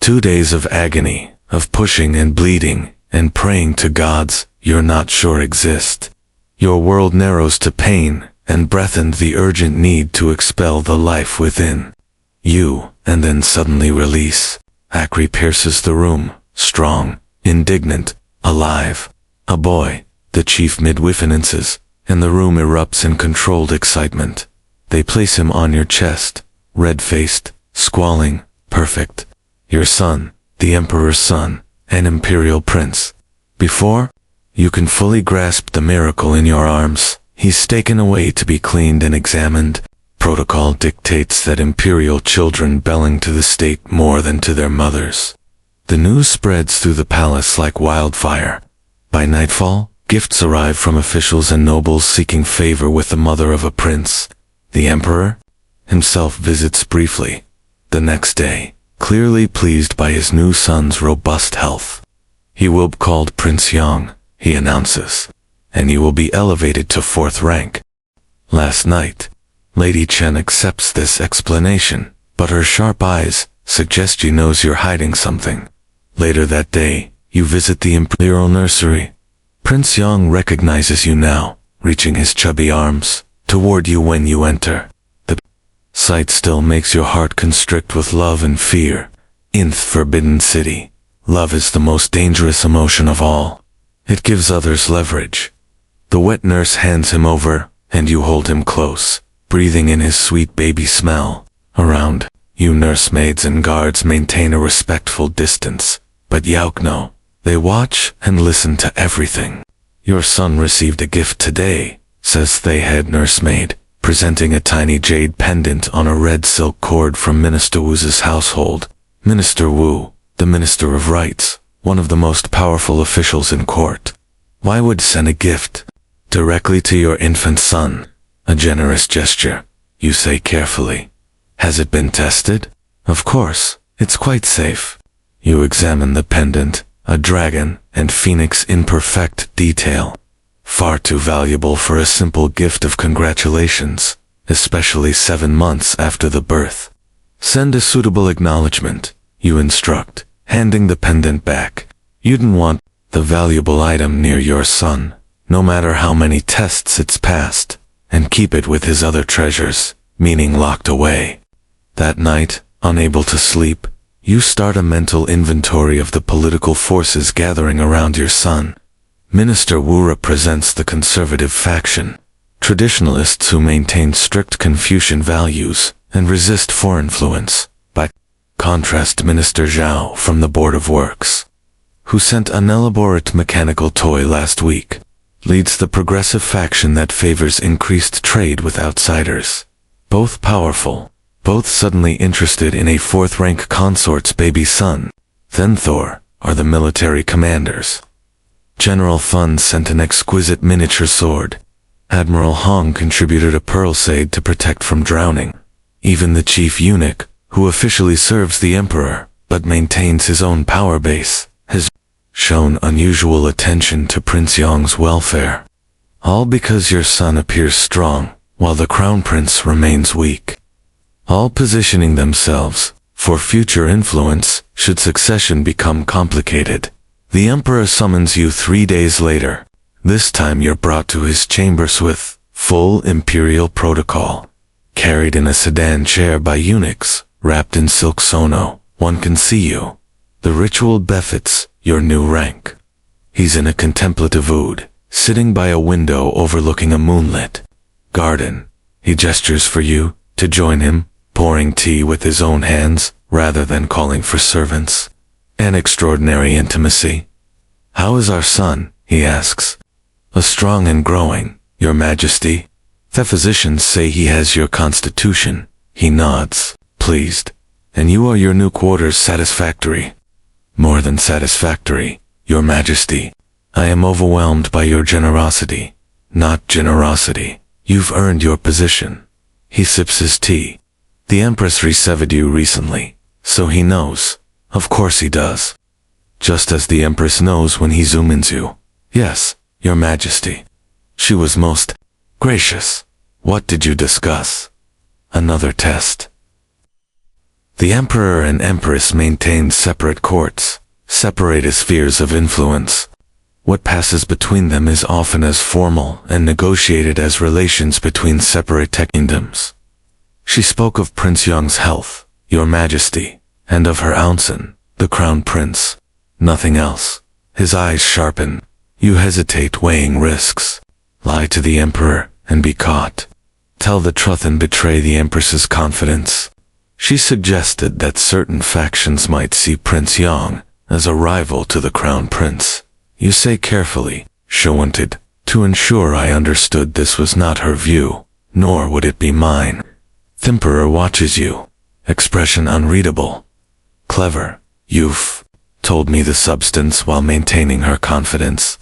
2 days of agony, of pushing and bleeding, and praying to gods you're not sure exist. Your world narrows to pain, and breath and the urgent need to expel the life within you, and then suddenly release. Acri pierces the room, strong, indignant, alive. A boy, the chief midwife announces, and the room erupts in controlled excitement. They place him on your chest, red-faced, squalling, perfect. Your son, the emperor's son, an imperial prince. Before you can fully grasp the miracle in your arms, he's taken away to be cleaned and examined. Protocol dictates that imperial children belong to the state more than to their mothers. The news spreads through the palace like wildfire. By nightfall, gifts arrive from officials and nobles seeking favor with the mother of a prince. The emperor himself visits briefly. The next day, clearly pleased by his new son's robust health. He will be called Prince Yang, he announces, and you will be elevated to 4th rank. Last night, Lady Chen accepts this explanation, but her sharp eyes suggest she knows you're hiding something. Later that day, you visit the imperial nursery. Prince Yang recognizes you now, reaching his chubby arms toward you when you enter. The sight still makes your heart constrict with love and fear. In the Forbidden City, love is the most dangerous emotion of all. It gives others leverage. The wet nurse hands him over, and you hold him close, breathing in his sweet baby smell. Around you, nursemaids and guards maintain a respectful distance, but Yaukno, they watch and listen to everything. Your son received a gift today, says the head nursemaid, presenting a tiny jade pendant on a red silk cord from Minister Wu's household. Minister Wu, the Minister of Rights, one of the most powerful officials in court. Why would send a gift directly to your infant son? A generous gesture, you say carefully. Has it been tested? Of course, it's quite safe. You examine the pendant, a dragon and phoenix in perfect detail. Far too valuable for a simple gift of congratulations, especially 7 months after the birth. Send a suitable acknowledgement, you instruct, handing the pendant back. You didn't want the valuable item near your son, no matter how many tests it's passed, and keep it with his other treasures, meaning locked away. That night, unable to sleep, you start a mental inventory of the political forces gathering around your son. Minister Wu represents the conservative faction, traditionalists who maintain strict Confucian values and resist foreign influence. By contrast, Minister Zhao from the Board of Works, who sent an elaborate mechanical toy last week, leads the progressive faction that favors increased trade with outsiders. Both powerful, both suddenly interested in a fourth-rank consort's baby son. Then Thor are the military commanders. General Fun sent an exquisite miniature sword. Admiral Hong contributed a pearl sade to protect from drowning. Even the chief eunuch, who officially serves the emperor, but maintains his own power base, has shown unusual attention to Prince Yong's welfare. All because your son appears strong, while the crown prince remains weak. All positioning themselves for future influence should succession become complicated. The emperor summons you 3 days later. This time you're brought to his chambers with full imperial protocol. Carried in a sedan chair by eunuchs, wrapped in silk sono, one can see you. The ritual befits your new rank. He's in a contemplative mood, sitting by a window overlooking a moonlit garden. He gestures for you to join him, pouring tea with his own hands rather than calling for servants. An extraordinary intimacy. How is our son? He asks. A strong and growing, Your Majesty. The physicians say he has your constitution. He nods, pleased. And you are your new quarters satisfactory? More than satisfactory, Your Majesty. I am overwhelmed by your generosity. Not generosity. You've earned your position. He sips his tea. The Empress received you recently, so he knows. Of course he does. Just as the Empress knows when he zoomins you. Yes, Your Majesty. She was most gracious. What did you discuss? Another test. The Emperor and Empress maintain separate courts, separate spheres of influence. What passes between them is often as formal and negotiated as relations between separate kingdoms. She spoke of Prince Yong's health, Your Majesty, and of her Aunson, the Crown Prince. Nothing else. His eyes sharpen. You hesitate, weighing risks. Lie to the Emperor and be caught. Tell the truth and betray the Empress's confidence. She suggested that certain factions might see Prince Yong as a rival to the Crown Prince. You say carefully, she wanted to ensure I understood this was not her view, nor would it be mine. The Emperor watches you. Expression unreadable. Clever. You've told me the substance while maintaining her confidence.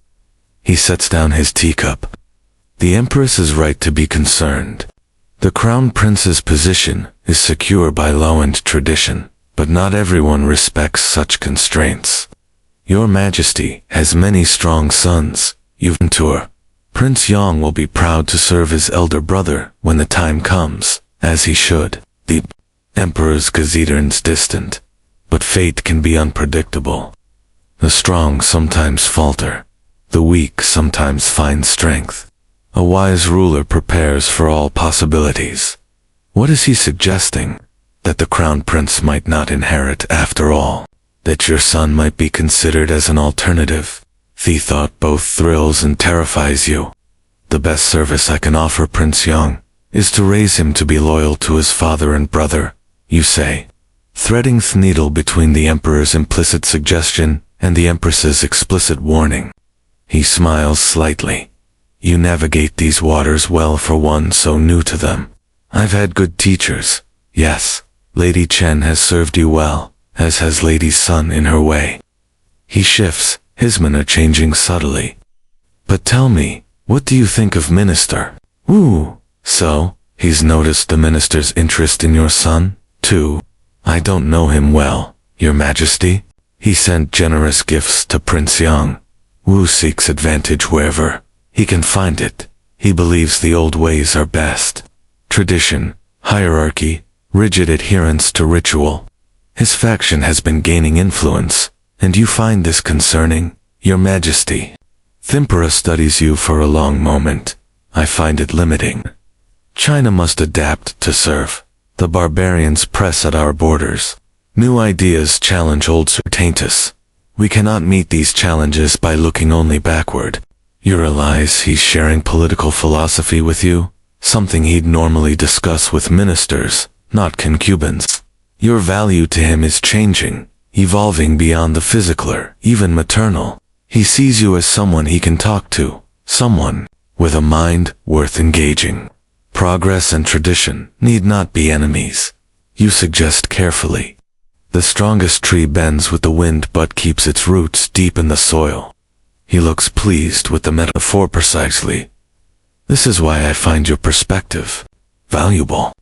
He sets down his teacup. The Empress is right to be concerned. The Crown Prince's position is secure by law and tradition, but not everyone respects such constraints. Your Majesty has many strong sons. You've tour. Prince Yong will be proud to serve his elder brother when the time comes, as he should. The Emperor's gazette's distant, but fate can be unpredictable. The strong sometimes falter. The weak sometimes find strength. A wise ruler prepares for all possibilities. What is he suggesting? That the Crown Prince might not inherit after all. That your son might be considered as an alternative. The thought both thrills and terrifies you. The best service I can offer Prince Yong is to raise him to be loyal to his father and brother, you say, threading the needle between the Emperor's implicit suggestion and the Empress's explicit warning. He smiles slightly. You navigate these waters well for one so new to them. I've had good teachers. Yes, Lady Chen has served you well, as has Lady Sun in her way. He shifts, his manner changing subtly. But tell me, what do you think of Minister? Ooh, so, he's noticed the Minister's interest in your son, too? I don't know him well, Your Majesty. He sent generous gifts to Prince Yong. Wu seeks advantage wherever he can find it. He believes the old ways are best. Tradition, hierarchy, rigid adherence to ritual. His faction has been gaining influence, and you find this concerning, Your Majesty. Thimpera studies you for a long moment. I find it limiting. China must adapt to serve. The barbarians press at our borders. New ideas challenge old certainties. We cannot meet these challenges by looking only backward. You realize he's sharing political philosophy with you, something he'd normally discuss with ministers, not concubines. Your value to him is changing, evolving beyond the physical, even maternal. He sees you as someone he can talk to, someone with a mind worth engaging. Progress and tradition need not be enemies. You suggest carefully. The strongest tree bends with the wind but keeps its roots deep in the soil. He looks pleased with the metaphor precisely. This is why I find your perspective valuable.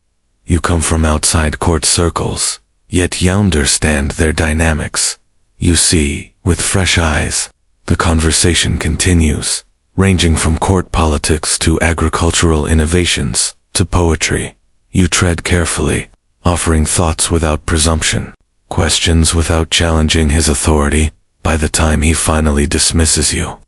You come from outside court circles, yet you understand their dynamics. You see, with fresh eyes. The conversation continues, ranging from court politics to agricultural innovations, to poetry. You tread carefully, offering thoughts without presumption, questions without challenging his authority. By the time he finally dismisses you,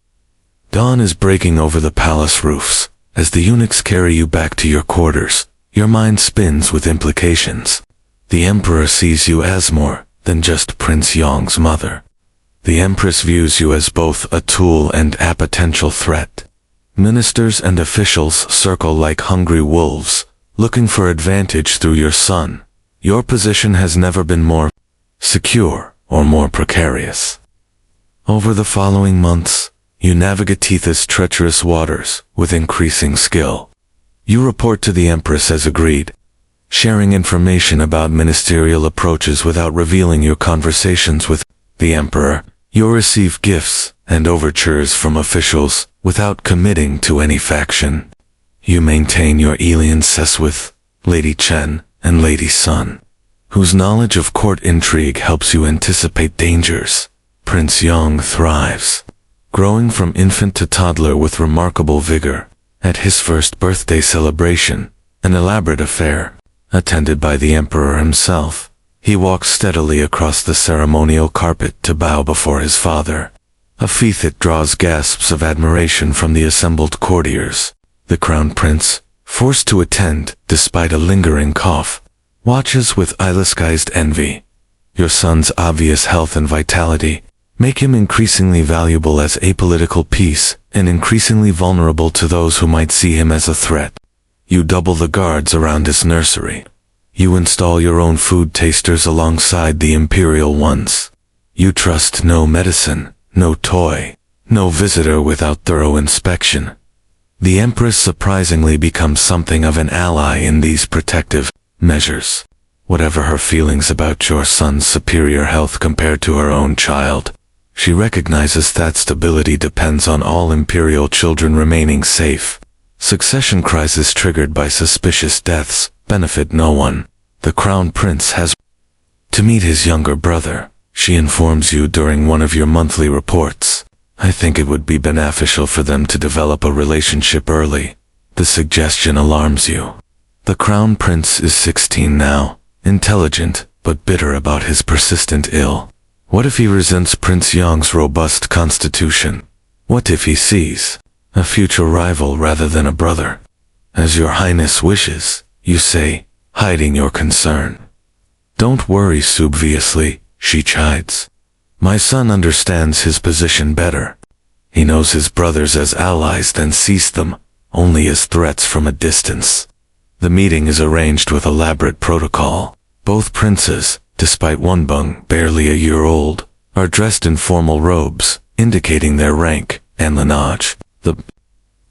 dawn is breaking over the palace roofs. As the eunuchs carry you back to your quarters, your mind spins with implications. The emperor sees you as more than just Prince Yong's mother. The empress views you as both a tool and a potential threat. Ministers and officials circle like hungry wolves, looking for advantage through your son. Your position has never been more secure or more precarious. Over the following months, you navigate Titha's treacherous waters with increasing skill. You report to the empress as agreed, sharing information about ministerial approaches without revealing your conversations with the emperor. You receive gifts and overtures from officials without committing to any faction. You maintain your alliances with Lady Chen and Lady Sun, whose knowledge of court intrigue helps you anticipate dangers. Prince Yong thrives, growing from infant to toddler with remarkable vigor. At his first birthday celebration, an elaborate affair, attended by the emperor himself, he walks steadily across the ceremonial carpet to bow before his father, a feat that draws gasps of admiration from the assembled courtiers. The crown prince, forced to attend despite a lingering cough, watches with eyeless-guised envy. Your son's obvious health and vitality make him increasingly valuable as a political piece and increasingly vulnerable to those who might see him as a threat. You double the guards around his nursery. You install your own food tasters alongside the imperial ones. You trust no medicine, no toy, no visitor without thorough inspection. The empress surprisingly becomes something of an ally in these protective measures. Whatever her feelings about your son's superior health compared to her own child, she recognizes that stability depends on all imperial children remaining safe. Succession crises triggered by suspicious deaths benefit no one. The crown prince has to meet his younger brother. She informs you during one of your monthly reports. I think it would be beneficial for them to develop a relationship early. The suggestion alarms you. The crown prince is 16 now, intelligent, but bitter about his persistent ill. What if he resents Prince Yong's robust constitution? What if he sees a future rival rather than a brother? As your highness wishes, you say, hiding your concern. Don't worry subviously, she chides. My son understands his position better. He knows his brothers as allies than sees them only as threats from a distance. The meeting is arranged with elaborate protocol. Both princes, despite one bung barely a year old, are dressed in formal robes, indicating their rank and lineage. The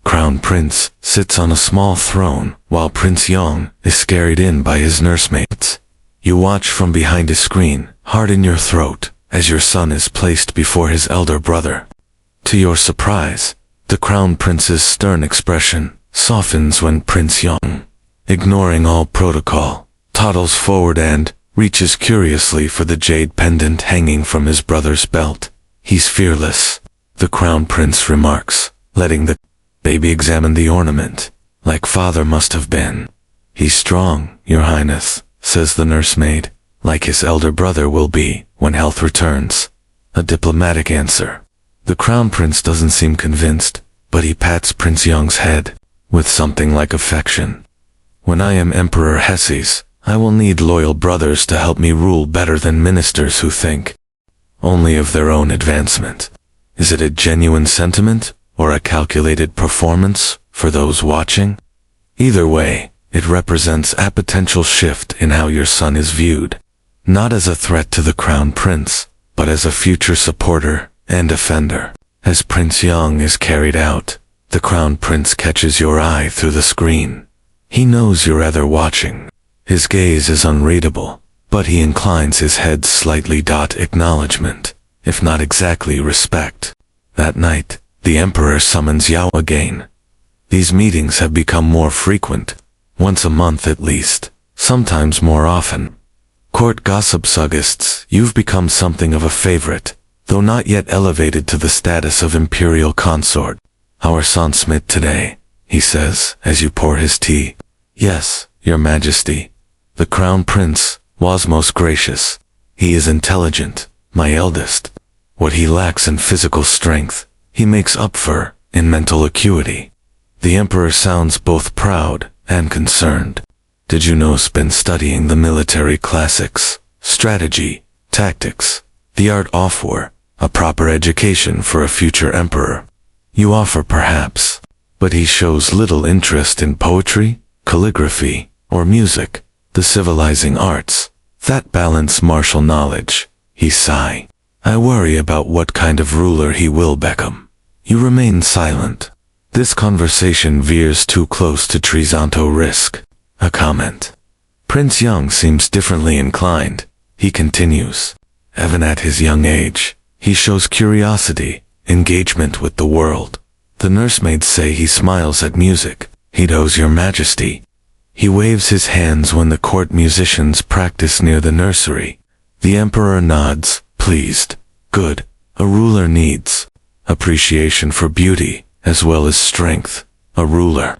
crown prince sits on a small throne, while Prince Yong is carried in by his nursemates. You watch from behind a screen, heart in your throat, as your son is placed before his elder brother. To your surprise, the crown prince's stern expression softens when Prince Yong, ignoring all protocol, toddles forward and reaches curiously for the jade pendant hanging from his brother's belt. He's fearless, the crown prince remarks, letting the baby examine the ornament, like father must have been. He's strong, your highness, says the nursemaid, like his elder brother will be when health returns. A diplomatic answer. The crown prince doesn't seem convinced, but he pats Prince Yong's head with something like affection. When I am Emperor Hesses, I will need loyal brothers to help me rule better than ministers who think only of their own advancement. Is it a genuine sentiment or a calculated performance for those watching? Either way, it represents a potential shift in how your son is viewed, not as a threat to the crown prince, but as a future supporter and defender. As Prince Yong is carried out, the crown prince catches your eye through the screen. He knows you're either watching. His gaze is unreadable, but he inclines his head slightly. Acknowledgement, if not exactly respect. That night, the emperor summons Yao again. These meetings have become more frequent, once a month at least, sometimes more often. Court gossip suggests you've become something of a favorite, though not yet elevated to the status of imperial consort. Our son Smith today, he says, as you pour his tea. Yes, your majesty. The crown prince was most gracious. He is intelligent, my eldest. What he lacks in physical strength, he makes up for in mental acuity. The emperor sounds both proud and concerned. Did you know he's been studying the military classics, strategy, tactics, the art of war, a proper education for a future emperor? You offer perhaps, but he shows little interest in poetry, calligraphy, or music, the civilizing arts, that balance martial knowledge. He sigh. I worry about what kind of ruler he will become. You remain silent. This conversation veers too close to treasonto risk. A comment. Prince Yang seems differently inclined. He continues. Even at his young age, he shows curiosity, engagement with the world. The nursemaids say he smiles at music. He knows your majesty. He waves his hands when the court musicians practice near the nursery. The emperor nods, pleased. Good. A ruler needs appreciation for beauty, as well as strength. A ruler.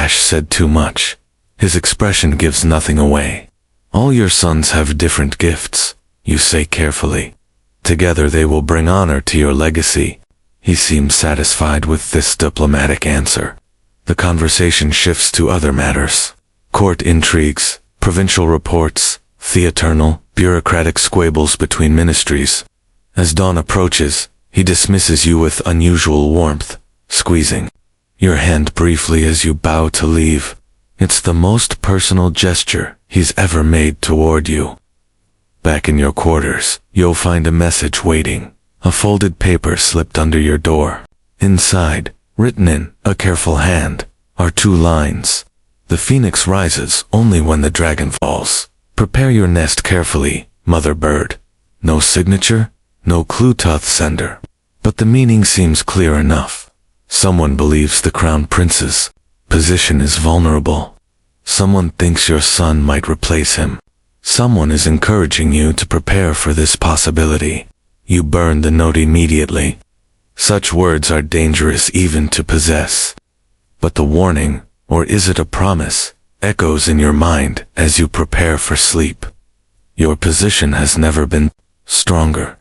Said too much. His expression gives nothing away. All your sons have different gifts, you say carefully. Together they will bring honor to your legacy. He seems satisfied with this diplomatic answer. The conversation shifts to other matters. Court intrigues, provincial reports, theaternal, bureaucratic squabbles between ministries. As dawn approaches, he dismisses you with unusual warmth, squeezing your hand briefly as you bow to leave. It's the most personal gesture he's ever made toward you. Back in your quarters, you'll find a message waiting, a folded paper slipped under your door. Inside, written in a careful hand, are 2 lines. The phoenix rises only when the dragon falls. Prepare your nest carefully, mother bird. No signature, no clue to the sender. But the meaning seems clear enough. Someone believes the crown prince's position is vulnerable. Someone thinks your son might replace him. Someone is encouraging you to prepare for this possibility. You burn the note immediately. Such words are dangerous even to possess. But the warning, or is it a promise, echoes in your mind as you prepare for sleep. Your position has never been stronger.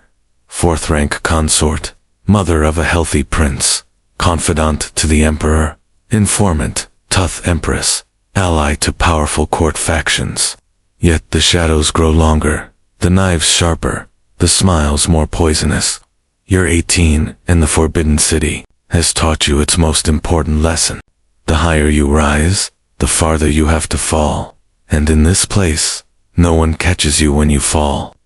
4th rank consort, mother of a healthy prince, confidant to the emperor, informant, tough empress, ally to powerful court factions. Yet the shadows grow longer, the knives sharper, the smiles more poisonous. You're 18, and the Forbidden City has taught you its most important lesson. The higher you rise, the farther you have to fall. And in this place, no one catches you when you fall.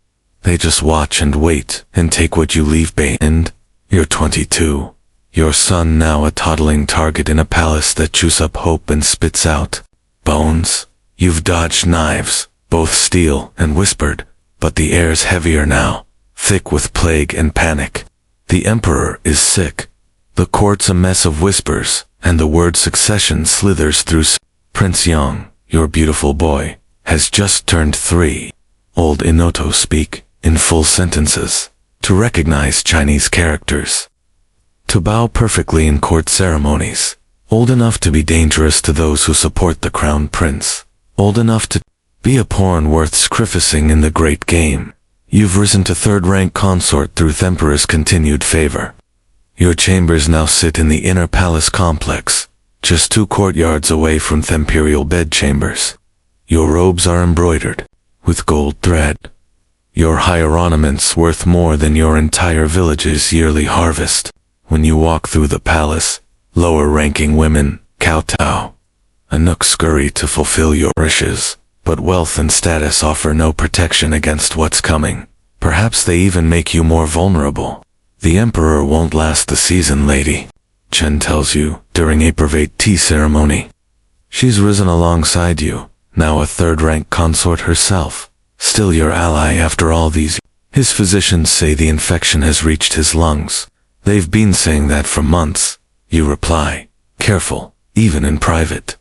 They just watch and wait and take what you leave behind. You're 22. Your son now a toddling target in a palace that chews up hope and spits out bones. You've dodged knives, both steel and whispered, but the air's heavier now, thick with plague and panic. The emperor is sick. The court's a mess of whispers, and the word succession slithers through. Prince Yang, your beautiful boy, has just turned 3. Old Inoto speak in full sentences to recognize Chinese characters. To bow perfectly in court ceremonies. Old enough to be dangerous to those who support the crown prince. Old enough to be a pawn worth sacrificing in the great game. You've risen to 3rd rank consort through the emperor's continued favor. Your chambers now sit in the inner palace complex, just 2 courtyards away from the imperial bedchambers. Your robes are embroidered with gold thread. Your higher ornaments worth more than your entire village's yearly harvest. When you walk through the palace, lower-ranking women kowtow. Anook scurry to fulfill your wishes, but wealth and status offer no protection against what's coming. Perhaps they even make you more vulnerable. The emperor won't last the season, lady, Chen tells you during a private tea ceremony. She's risen alongside you, now a third-rank consort herself, still your ally after all these. His physicians say the infection has reached his lungs. They've been saying that for months. You reply, careful, even in private.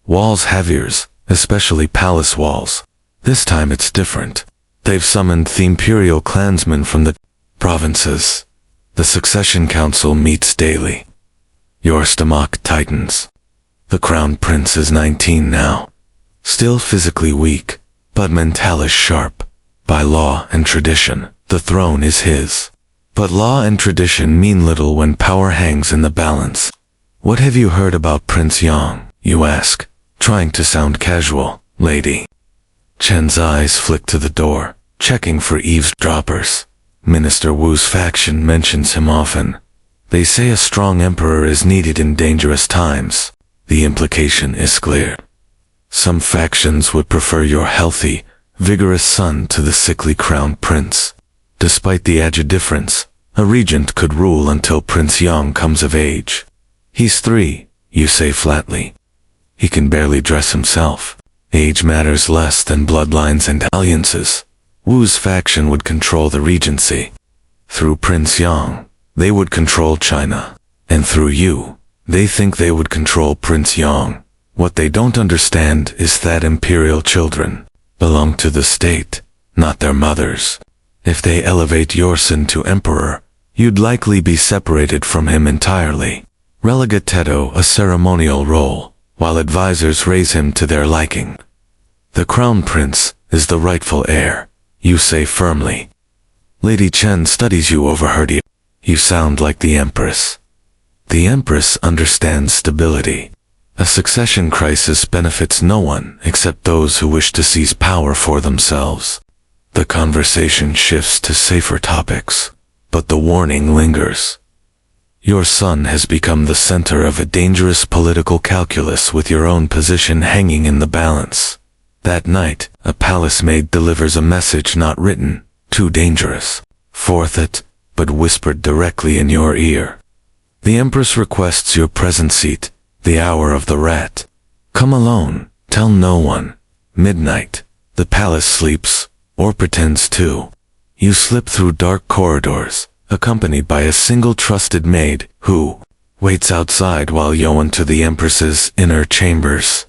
Walls have ears, especially palace walls. This time it's different. They've summoned the imperial clansmen from the provinces. The succession council meets daily. Your stomach tightens. The crown prince is 19 now. Still physically weak, but mentally sharp. By law and tradition, the throne is his. But law and tradition mean little when power hangs in the balance. What have you heard about Prince Yang, you ask, trying to sound casual, lady. Chen's eyes flick to the door, checking for eavesdroppers. Minister Wu's faction mentions him often. They say a strong emperor is needed in dangerous times. The implication is clear. Some factions would prefer your healthy, vigorous son to the sickly crown prince. Despite the age difference, a regent could rule until Prince Yang comes of age. He's 3, you say flatly. He can barely dress himself. Age matters less than bloodlines and alliances. Wu's faction would control the regency. Through Prince Yang, they would control China. And through you, they think they would control Prince Yang. What they don't understand is that imperial children belong to the state, not their mothers. If they elevate your son to emperor, you'd likely be separated from him entirely. Relegatedo a ceremonial role, while advisors raise him to their liking. The crown prince is the rightful heir, you say firmly. Lady Chen studies you overheard you. You sound like the empress. The empress understands stability. A succession crisis benefits no one except those who wish to seize power for themselves. The conversation shifts to safer topics, but the warning lingers. Your son has become the center of a dangerous political calculus with your own position hanging in the balance. That night, a palace maid delivers a message not written, too dangerous. Forth, but whispered directly in your ear. The empress requests your present seat, the hour of the rat. Come alone, tell no one. Midnight, the palace sleeps, or pretends to. You slip through dark corridors, accompanied by a single trusted maid, who waits outside while you enter the empress's inner chambers.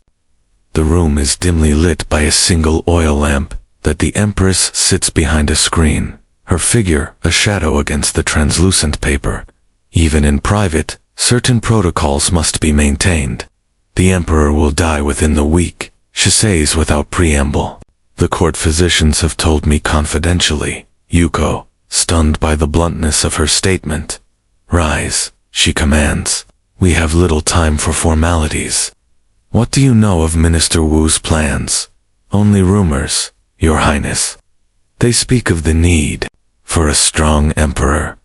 The room is dimly lit by a single oil lamp, that the empress sits behind a screen, her figure a shadow against the translucent paper. Even in private, certain protocols must be maintained. The emperor will die within the week, she says without preamble. The court physicians have told me confidentially. Yuko, stunned by the bluntness of her statement. Rise, she commands. We have little time for formalities. What do you know of Minister Wu's plans? Only rumors, Your Highness. They speak of the need for a strong emperor.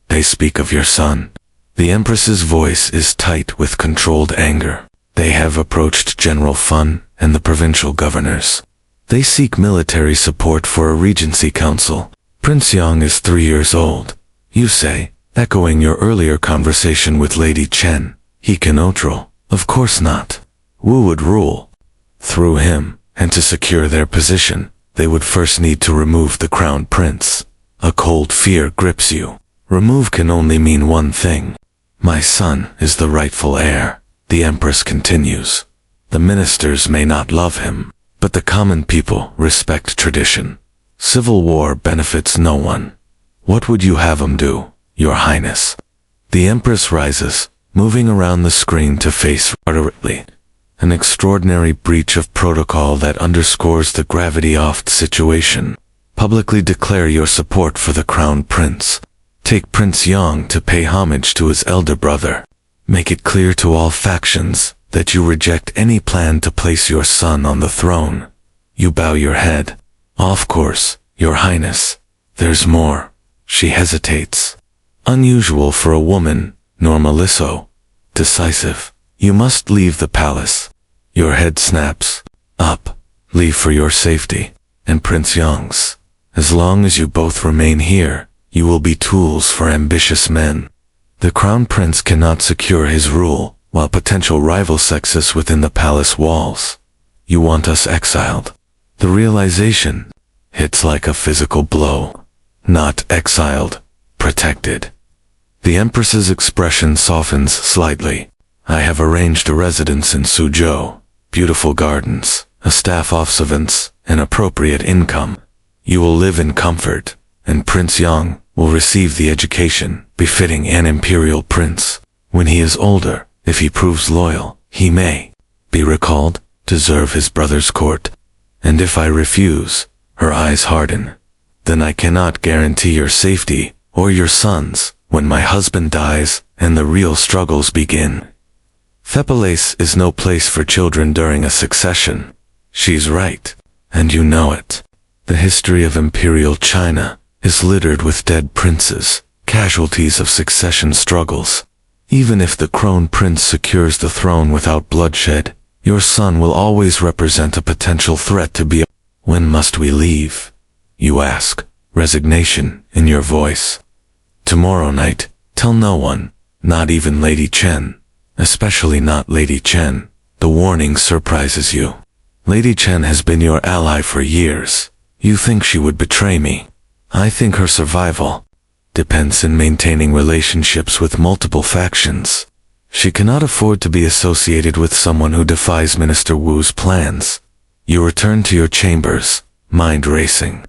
They speak of your son. The Empress's voice is tight with controlled anger. They have approached General Fun and the provincial governors. They seek military support for a regency council. Prince Yang is 3 years old. You say, echoing your earlier conversation with Lady Chen. He can neutral. Of course not. Wu would rule. Through him, and to secure their position, they would first need to remove the crown prince. A cold fear grips you. Remove can only mean one thing. My son is the rightful heir, the Empress continues. The ministers may not love him, but the common people respect tradition. Civil war benefits no one. What would you have him do, Your Highness? The Empress rises, moving around the screen to face moderately. An extraordinary breach of protocol that underscores the gravity of the situation. Publicly declare your support for the crown prince. Take Prince Yang to pay homage to his elder brother. Make it clear to all factions that you reject any plan to place your son on the throne. You bow your head. Of course, Your Highness. There's more. She hesitates. Unusual for a woman, normalisso. Decisive. You must leave the palace. Your head snaps. Up. Leave for your safety. And Prince Yang's. As long as you both remain here, you will be tools for ambitious men. The crown prince cannot secure his rule, while potential rivals exist within the palace walls. You want us exiled. The realization hits like a physical blow. Not exiled, protected. The Empress's expression softens slightly. I have arranged a residence in Suzhou, beautiful gardens, a staff of servants, an appropriate income. You will live in comfort, and Prince Yang will receive the education befitting an imperial prince. When he is older, if he proves loyal, he may be recalled to serve his brother's court. And if I refuse, her eyes harden. Then I cannot guarantee your safety or your son's when my husband dies and the real struggles begin. Thepalace is no place for children during a succession. She's right, and you know it. The history of Imperial China is littered with dead princes, casualties of succession struggles. Even if the crown prince secures the throne without bloodshed, your son will always represent a potential threat to be. When must we leave? You ask, resignation in your voice. Tomorrow night. Tell no one, not even Lady Chen. Especially not Lady Chen. The warning surprises you. Lady Chen has been your ally for years. You think she would betray me. I think her survival depends in maintaining relationships with multiple factions. She cannot afford to be associated with someone who defies Minister Wu's plans. You return to your chambers, mind racing.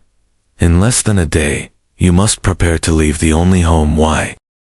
In less than a day, you must prepare to leave the only home. Why?